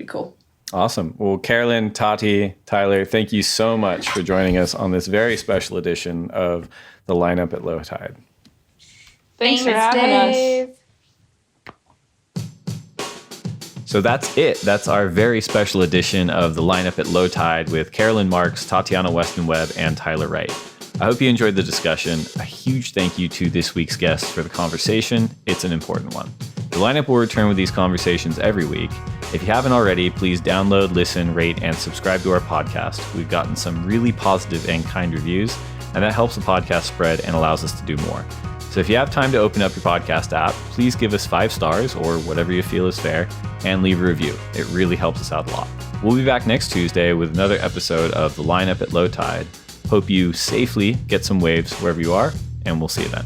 cool. Awesome. Well, Carolyn, Tati, Tyler, thank you so much for joining us on this very special edition of the Lineup at Low Tide. Thanks for having us. So that's it. That's our very special edition of the Lineup at Low Tide with Carolyn Marks, Tatiana Weston-Webb, and Tyler Wright. I hope you enjoyed the discussion. A huge thank you to this week's guests for the conversation. It's an important one. The Lineup will return with these conversations every week. If you haven't already, please download, listen, rate, and subscribe to our podcast. We've gotten some really positive and kind reviews, and that helps the podcast spread and allows us to do more. So if you have time to open up your podcast app, please give us 5 stars or whatever you feel is fair and leave a review. It really helps us out a lot. We'll be back next Tuesday with another episode of the Lineup at Low Tide. Hope you safely get some waves wherever you are, and we'll see you then.